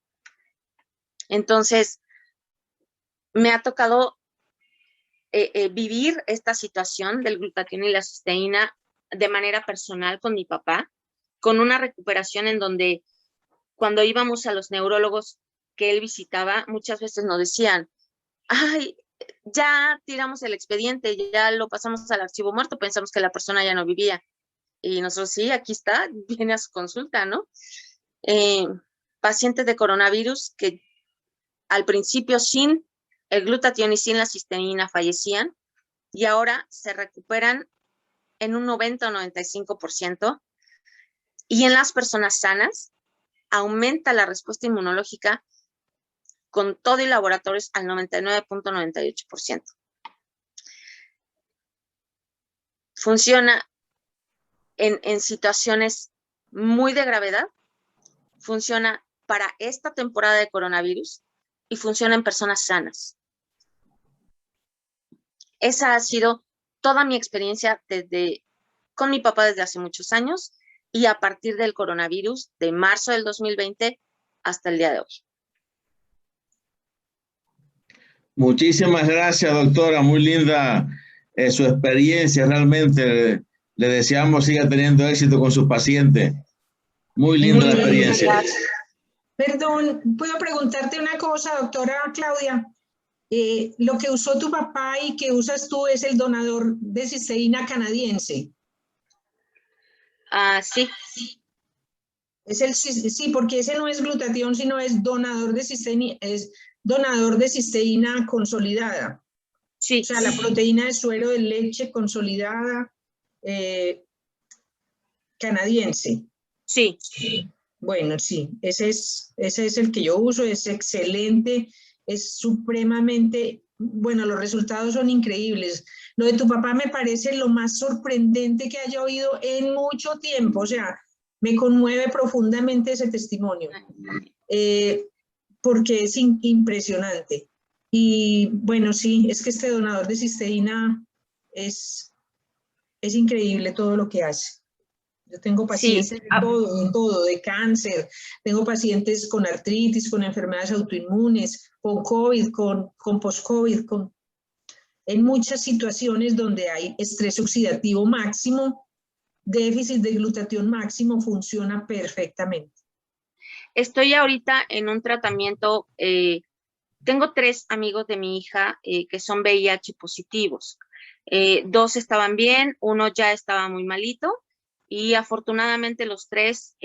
S6: Entonces, me ha tocado vivir esta situación del glutatión y la cisteína de manera personal con mi papá, con una recuperación en donde cuando íbamos a los neurólogos que él visitaba, muchas veces nos decían, ay, ya tiramos el expediente, ya lo pasamos al archivo muerto, pensamos que la persona ya no vivía. Y nosotros, sí, aquí está, viene a su consulta, ¿no? Pacientes de coronavirus que al principio sin el glutatión y sin la cisteína fallecían, y ahora se recuperan en un 90 o 95%, y en las personas sanas aumenta la respuesta inmunológica con todo y laboratorios al 99.98%. Funciona en situaciones muy de gravedad, funciona para esta temporada de coronavirus y funciona en personas sanas. Esa ha sido toda mi experiencia con mi papá desde hace muchos años, y a partir del coronavirus de marzo del 2020 hasta el día de hoy.
S1: Muchísimas gracias, doctora. Muy linda su experiencia. Realmente le deseamos siga teniendo éxito con sus pacientes. Muy linda la experiencia.
S3: Perdón, ¿puedo preguntarte una cosa, doctora Claudia? Lo que usó tu papá y que usas tú es el donador de cisteína canadiense.
S6: Sí.
S3: Sí, porque ese no es glutatión, sino es donador de cisteína consolidada.
S6: Sí.
S3: O sea, la proteína de suero de leche consolidada canadiense.
S6: Sí.
S3: Bueno, sí, ese es el que yo uso, es excelente, es supremamente, bueno, los resultados son increíbles. Lo de tu papá me parece lo más sorprendente que haya oído en mucho tiempo, o sea, me conmueve profundamente ese testimonio, porque es impresionante. Y bueno, sí, es que este donador de cisteína es increíble todo lo que hace. Yo tengo pacientes de todo, de cáncer, tengo pacientes con artritis, con enfermedades autoinmunes, con COVID, con post-COVID, en muchas situaciones donde hay estrés oxidativo máximo, déficit de glutatión máximo, funciona perfectamente.
S6: Estoy ahorita en un tratamiento, tengo 3 amigos de mi hija que son VIH positivos. 2 estaban bien, 1 ya estaba muy malito, y afortunadamente los 3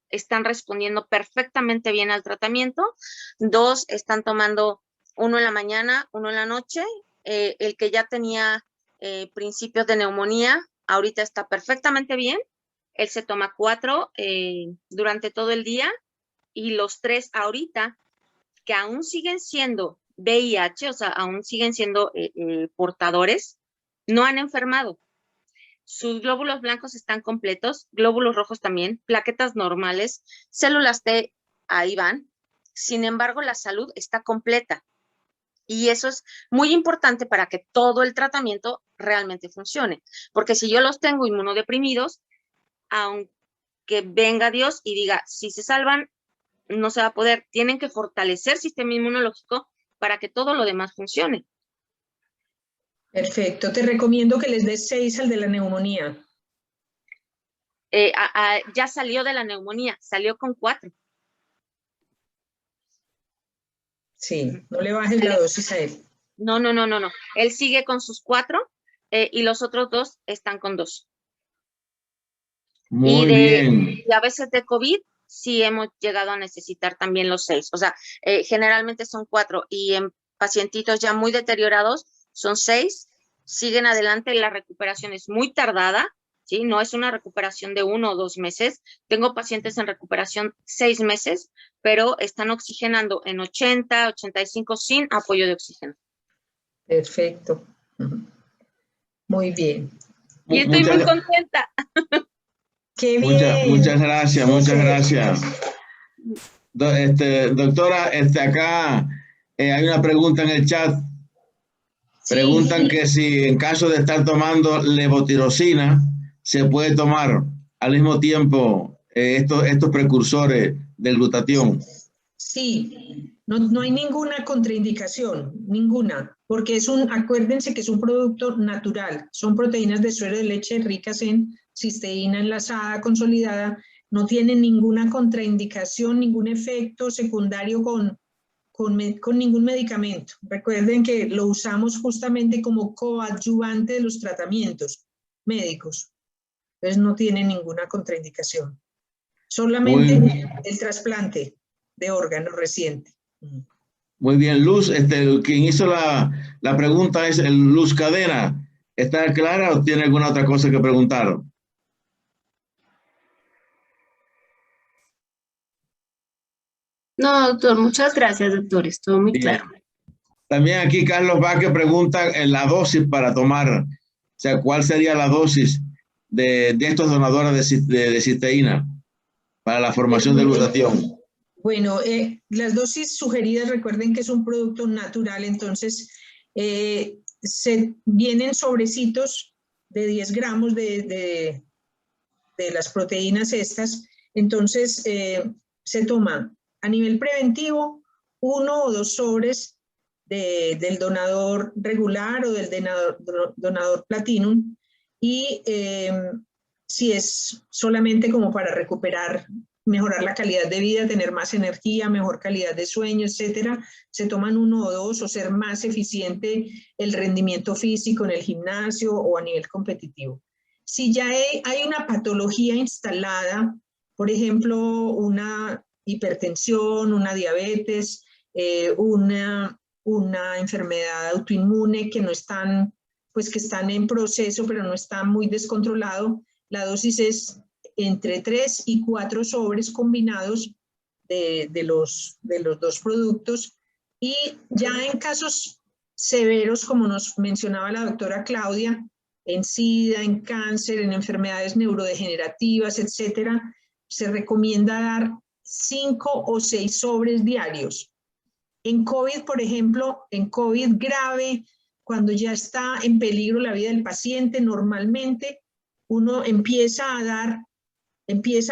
S6: están respondiendo perfectamente bien al tratamiento. 2 están tomando 1 en la mañana, 1 en la noche. El que ya tenía principios de neumonía, ahorita está perfectamente bien. Él se toma 4 durante todo el día, y los 3 ahorita, que aún siguen siendo VIH, o sea, aún siguen siendo portadores, no han enfermado. Sus glóbulos blancos están completos, glóbulos rojos también, plaquetas normales, células T, ahí van. Sin embargo, la salud está completa. Y eso es muy importante para que todo el tratamiento realmente funcione. Porque si yo los tengo inmunodeprimidos, aunque venga Dios y diga, si se salvan, no se va a poder. Tienen que fortalecer el sistema inmunológico para que todo lo demás funcione.
S3: Perfecto. Te recomiendo que les des 6 al de la neumonía.
S6: Ya salió de la neumonía, salió con 4.
S3: Sí, no le bajes la dosis a él.
S6: No. Él sigue con sus 4 y los otros 2 están con 2.
S1: Muy bien.
S6: Y a veces de COVID sí hemos llegado a necesitar también los 6. O sea, generalmente son 4, y en pacientitos ya muy deteriorados son 6. Siguen adelante, la recuperación es muy tardada, ¿sí? No es una recuperación de 1 o 2 meses. Tengo pacientes en recuperación 6 meses, pero están oxigenando en 80, 85 sin apoyo de oxígeno.
S3: Perfecto. Muy bien.
S6: Y estoy muy contenta.
S3: Qué bien.
S1: Muchas gracias,
S3: Súper.
S1: muchas gracias. Doctora, acá hay una pregunta en el chat.
S3: Sí.
S1: Preguntan que si en caso de estar tomando levotirosina, se puede tomar al mismo tiempo estos precursores del glutatión.
S3: Sí, no hay ninguna contraindicación, ninguna, porque acuérdense que es un producto natural, son proteínas de suero de leche ricas en cisteína enlazada, consolidada, no tienen ninguna contraindicación, ningún efecto secundario con ningún medicamento. Recuerden que lo usamos justamente como coadyuvante de los tratamientos médicos, entonces no tiene ninguna contraindicación. Solamente el trasplante de órgano reciente.
S1: Muy bien, Luz, quien hizo la pregunta es Luz Cadena. ¿Está clara o tiene alguna otra cosa que preguntar?
S7: No, doctor, muchas gracias, doctor, estuvo muy
S1: Bien.
S7: claro.
S1: También aquí Carlos Vázquez pregunta la dosis para tomar, o sea, ¿cuál sería la dosis de estos donadores de cisteína para la formación de glutatión?
S3: Bueno, las dosis sugeridas, recuerden que es un producto natural, entonces vienen sobrecitos de 10 gramos de las proteínas estas, entonces se toma a nivel preventivo 1 o 2 sobres del donador regular o del donador platinum, y si es solamente como para recuperar, mejorar la calidad de vida, tener más energía, mejor calidad de sueño, etcétera, se toman 1 o 2, o ser más eficiente el rendimiento físico en el gimnasio o a nivel competitivo. Si ya hay una patología instalada, por ejemplo, una hipertensión, una diabetes, una enfermedad autoinmune que no están, pues que están en proceso, pero no está muy descontrolado, la dosis es entre 3 y 4 sobres combinados de los 2 productos. Y ya en casos severos, como nos mencionaba la doctora Claudia, en SIDA, en cáncer, en enfermedades neurodegenerativas, etcétera, se recomienda dar 5 o 6 sobres diarios. En COVID, por ejemplo, en COVID grave, cuando ya está en peligro la vida del paciente, normalmente uno empieza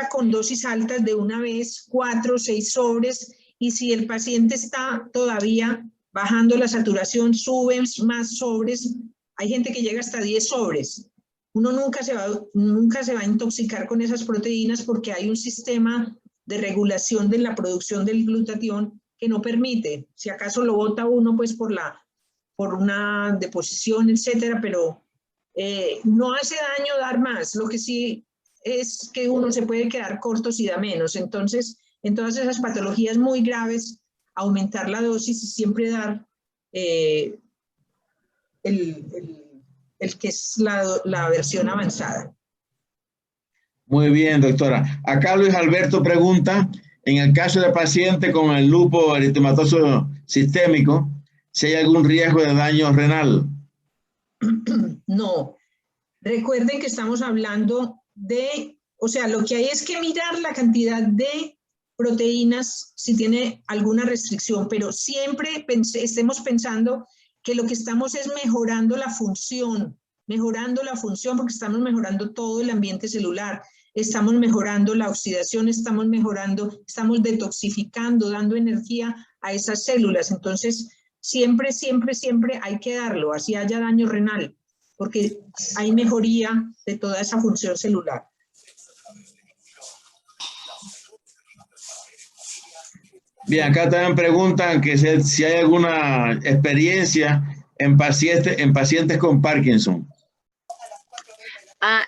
S3: con dosis altas de una vez, 4 o 6 sobres, y si el paciente está todavía bajando la saturación, suben más sobres. Hay gente que llega hasta 10 sobres. Uno nunca se va a intoxicar con esas proteínas porque hay un sistema de regulación de la producción del glutatión que no permite. Si acaso lo bota uno pues por una deposición, etcétera, pero no hace daño dar más. Lo que sí es que uno se puede quedar corto si da menos. Entonces, en todas esas patologías muy graves, aumentar la dosis y siempre dar el que es la versión avanzada.
S1: Muy bien, doctora. Acá Luis Alberto pregunta, en el caso de paciente con el lupus eritematoso sistémico, si hay algún riesgo de daño renal.
S3: No. Recuerden que estamos hablando o sea, lo que hay es que mirar la cantidad de proteínas si tiene alguna restricción, pero siempre estemos pensando que lo que estamos es mejorando la función porque estamos mejorando todo el ambiente celular, estamos mejorando la oxidación, estamos detoxificando, dando energía a esas células. Entonces, siempre hay que darlo, así haya daño renal, porque hay mejoría de toda esa función celular.
S1: Bien, acá también preguntan que si hay alguna experiencia en pacientes con Parkinson.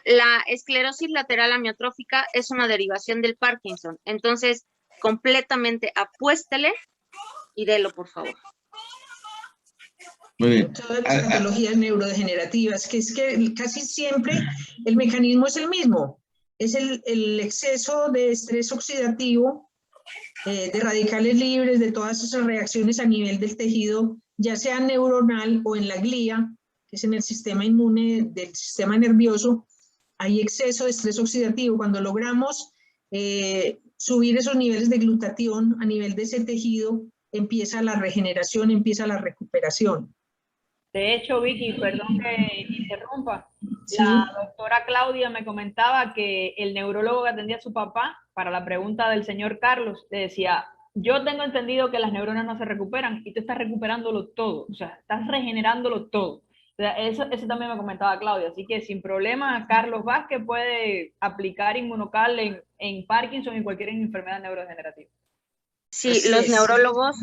S6: La esclerosis lateral amiotrófica es una derivación del Parkinson. Entonces, completamente apuéstele y delo, por favor.
S1: Muy bien.
S3: Todas las patologías neurodegenerativas, que es que casi siempre el mecanismo es el mismo. Es el exceso de estrés oxidativo, de radicales libres, de todas esas reacciones a nivel del tejido, ya sea neuronal o en la glía, que es en el sistema inmune del sistema nervioso. Hay exceso de estrés oxidativo. Cuando logramos subir esos niveles de glutatión a nivel de ese tejido, empieza la regeneración, empieza la recuperación.
S4: De hecho, Vicky, perdón que interrumpa,
S3: Sí.
S4: la doctora Claudia me comentaba que el neurólogo que atendía a su papá, para la pregunta del señor Carlos, le decía, yo tengo entendido que las neuronas no se recuperan y tú estás recuperándolo todo, o sea, estás regenerándolo todo. O sea, eso también me comentaba Claudia, así que sin problema Carlos Vázquez puede aplicar inmunocal en Parkinson y en cualquier enfermedad neurodegenerativa.
S6: Sí,
S3: Así
S6: los
S3: es.
S6: neurólogos,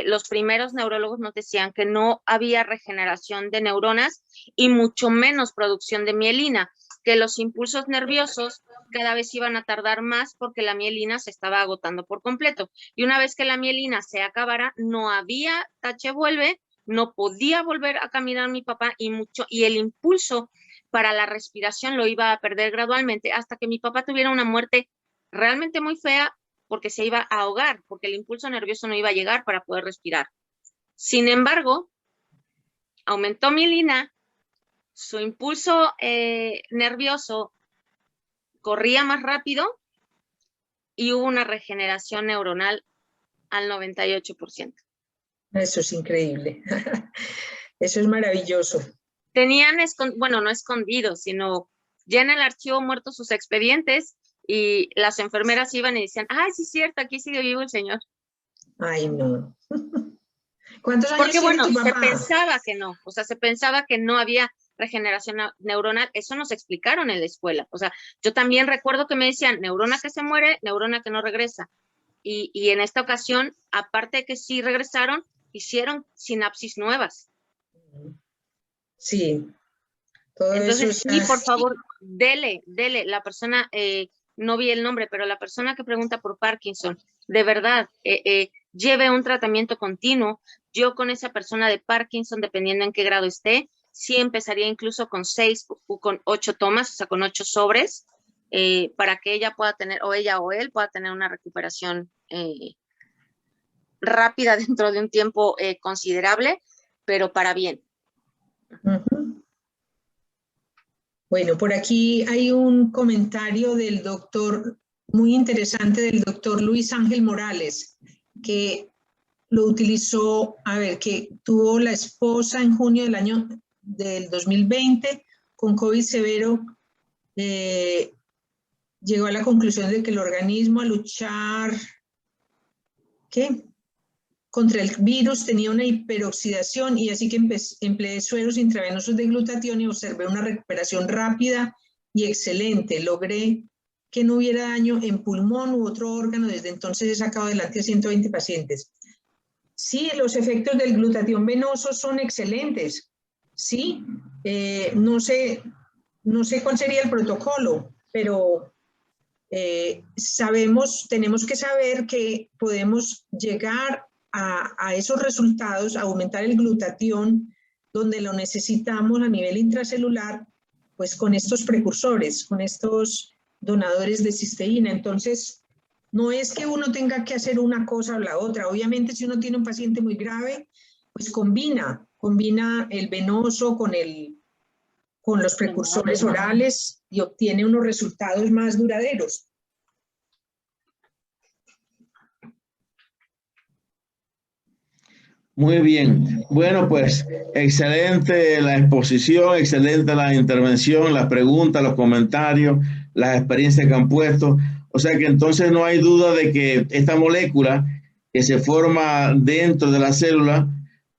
S6: los primeros neurólogos nos decían que no había regeneración de neuronas y mucho menos producción de mielina, que los impulsos nerviosos cada vez iban a tardar más porque la mielina se estaba agotando por completo. Y una vez que la mielina se acabara, no había tache vuelve, no podía volver a caminar mi papá y el impulso para la respiración lo iba a perder gradualmente hasta que mi papá tuviera una muerte realmente muy fea, porque se iba a ahogar, porque el impulso nervioso no iba a llegar para poder respirar. Sin embargo, aumentó mielina, su impulso nervioso corría más rápido y hubo una regeneración neuronal al 98%.
S3: Eso es increíble. Eso es maravilloso.
S6: Tenían, bueno, no escondidos, sino ya en el archivo muertos sus expedientes, y las enfermeras iban y decían, ay, sí es cierto, aquí sigue vivo el señor.
S3: Ay, no. ¿Cuántos años
S6: Porque
S3: tiene
S6: bueno,
S3: tu
S6: se
S3: papá?
S6: pensaba que no, o sea, se pensaba que no había regeneración neuronal, eso nos explicaron en la escuela. O sea, yo también recuerdo que me decían, neurona que se muere, neurona que no regresa. Y en esta ocasión, aparte de que sí regresaron, hicieron sinapsis nuevas.
S3: Sí. Todo
S6: Entonces,
S3: eso
S6: sí,
S3: es
S6: por favor, dele, la persona, no vi el nombre, pero la persona que pregunta por Parkinson, de verdad, lleve un tratamiento continuo. Yo con esa persona de Parkinson, dependiendo en qué grado esté, sí empezaría incluso con 6 o con 8 tomas, o sea, con 8 sobres, para que ella pueda tener, o ella o él pueda tener una recuperación rápida dentro de un tiempo considerable, pero para bien.
S3: Uh-huh. Bueno, por aquí hay un comentario del doctor, muy interesante, del doctor Luis Ángel Morales, que lo utilizó, que tuvo la esposa en junio del 2020 con COVID severo. Llegó a la conclusión de que el organismo, a luchar contra el virus, tenía una hiperoxidación, y así que empleé sueros intravenosos de glutatión y observé una recuperación rápida y excelente. Logré que no hubiera daño en pulmón u otro órgano. Desde entonces he sacado adelante a 120 pacientes. Sí, los efectos del glutatión venoso son excelentes. Sí, no sé cuál sería el protocolo, pero tenemos que saber que podemos llegar a esos resultados, a aumentar el glutatión donde lo necesitamos a nivel intracelular, pues con estos precursores, con estos donadores de cisteína. Entonces, no es que uno tenga que hacer una cosa o la otra. Obviamente, si uno tiene un paciente muy grave, pues combina el venoso con los precursores orales y obtiene unos resultados más duraderos.
S1: Muy bien. Bueno, pues excelente la exposición, excelente la intervención, las preguntas, los comentarios, las experiencias que han puesto. O sea que entonces no hay duda de que esta molécula que se forma dentro de la célula,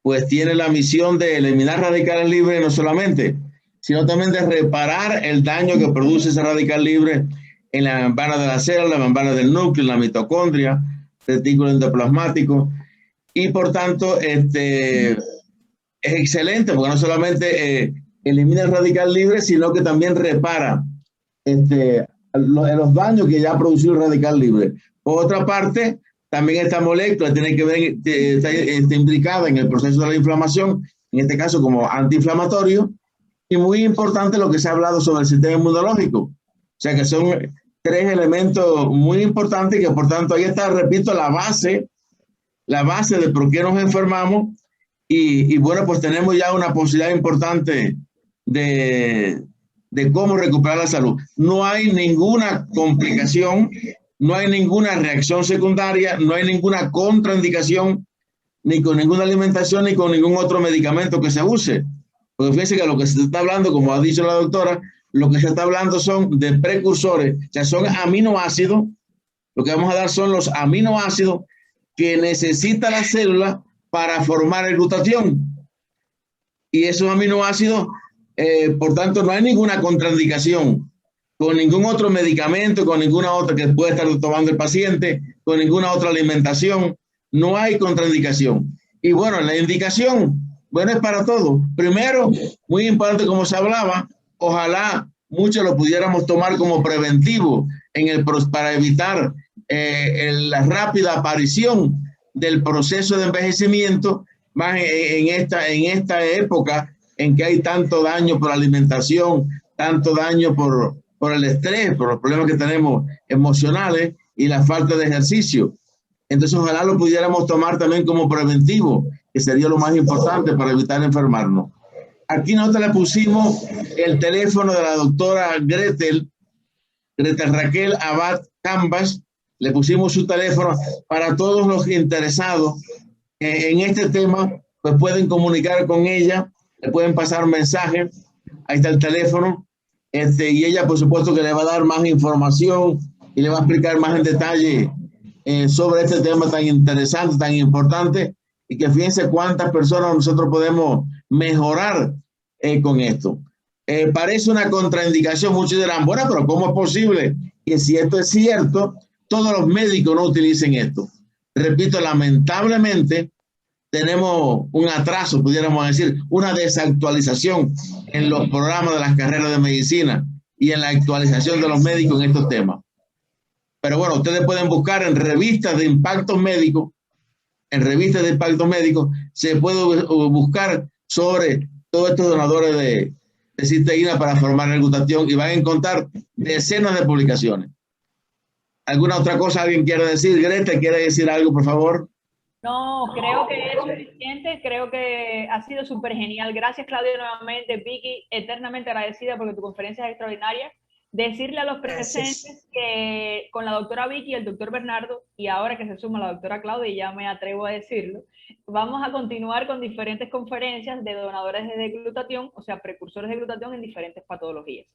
S1: pues tiene la misión de eliminar radicales libres no solamente, sino también de reparar el daño que produce ese radical libre en la membrana de la célula, la membrana del núcleo, en la mitocondria, retículo endoplasmático. Y por tanto, es excelente porque no solamente elimina el radical libre, sino que también repara los daños que ya ha producido el radical libre. Por otra parte, También esta molécula tiene que ver, está implicada en el proceso de la inflamación, en este caso como antiinflamatorio, y muy importante lo que se ha hablado sobre el sistema inmunológico. O sea que son 3 elementos muy importantes que por tanto ahí está, repito, la base de por qué nos enfermamos y bueno, pues tenemos ya una posibilidad importante de cómo recuperar la salud. No hay ninguna complicación, no hay ninguna reacción secundaria, no hay ninguna contraindicación, ni con ninguna alimentación, ni con ningún otro medicamento que se use. Porque fíjense que lo que se está hablando, como ha dicho la doctora, lo que se está hablando son de precursores, o sea, son aminoácidos. Lo que vamos a dar son los aminoácidos que necesita la célula para formar el glutatión. Y esos aminoácidos, por tanto, no hay ninguna contraindicación con ningún otro medicamento, con ninguna otra que pueda estar tomando el paciente, con ninguna otra alimentación. No hay contraindicación. Y bueno, la indicación, bueno, es para todo. Primero, muy importante, como se hablaba, ojalá muchos lo pudiéramos tomar como preventivo para evitar la rápida aparición del proceso de envejecimiento, más en esta época en que hay tanto daño por alimentación, tanto daño por el estrés, por los problemas que tenemos emocionales y la falta de ejercicio. Entonces, ojalá lo pudiéramos tomar también como preventivo, que sería lo más importante para evitar enfermarnos. Aquí nosotros le pusimos el teléfono de la doctora Gretel Raquel Abad Cambas. Le pusimos su teléfono para todos los interesados en este tema, pues pueden comunicar con ella, le pueden pasar mensajes. Ahí está el teléfono. Y ella, por supuesto, que le va a dar más información y le va a explicar más en detalle sobre este tema tan interesante, tan importante, y que fíjense cuántas personas nosotros podemos mejorar con esto. Parece una contraindicación, muchos dirán, bueno, pero ¿cómo es posible que si esto es cierto, todos los médicos no utilicen esto? Repito, lamentablemente tenemos un atraso, pudiéramos decir, una desactualización en los programas de las carreras de medicina y en la actualización de los médicos en estos temas. Pero bueno, ustedes pueden buscar en revistas de impacto médico, se puede buscar sobre todos estos donadores de cisteína para formar el glutatión y van a encontrar decenas de publicaciones. ¿Alguna otra cosa alguien quiere decir? Greta, ¿quiere decir algo, por favor?
S4: No, creo que es suficiente, creo que ha sido súper genial. Gracias, Claudia, nuevamente. Vicky, eternamente agradecida porque tu conferencia es extraordinaria. Decirle a los presentes que con la doctora Vicky y el doctor Bernardo, y ahora que se suma la doctora Claudia, y ya me atrevo a decirlo, vamos a continuar con diferentes conferencias de donadores de glutatión, o sea, precursores de glutatión en diferentes patologías.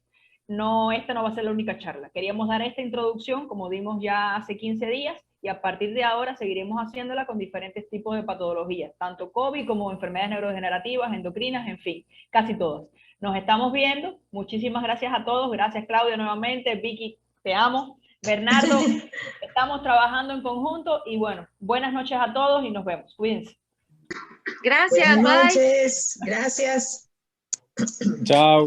S4: No, esta no va a ser la única charla. Queríamos dar esta introducción, como dimos ya hace 15 días, y a partir de ahora seguiremos haciéndola con diferentes tipos de patologías, tanto COVID como enfermedades neurodegenerativas, endocrinas, en fin, casi todas. Nos estamos viendo. Muchísimas gracias a todos. Gracias, Claudia, nuevamente. Vicky, te amo. Bernardo, estamos trabajando en conjunto y bueno, buenas noches a todos y nos vemos. Cuídense.
S6: Gracias,
S3: buenas
S6: bye.
S3: noches. Gracias.
S8: Chao.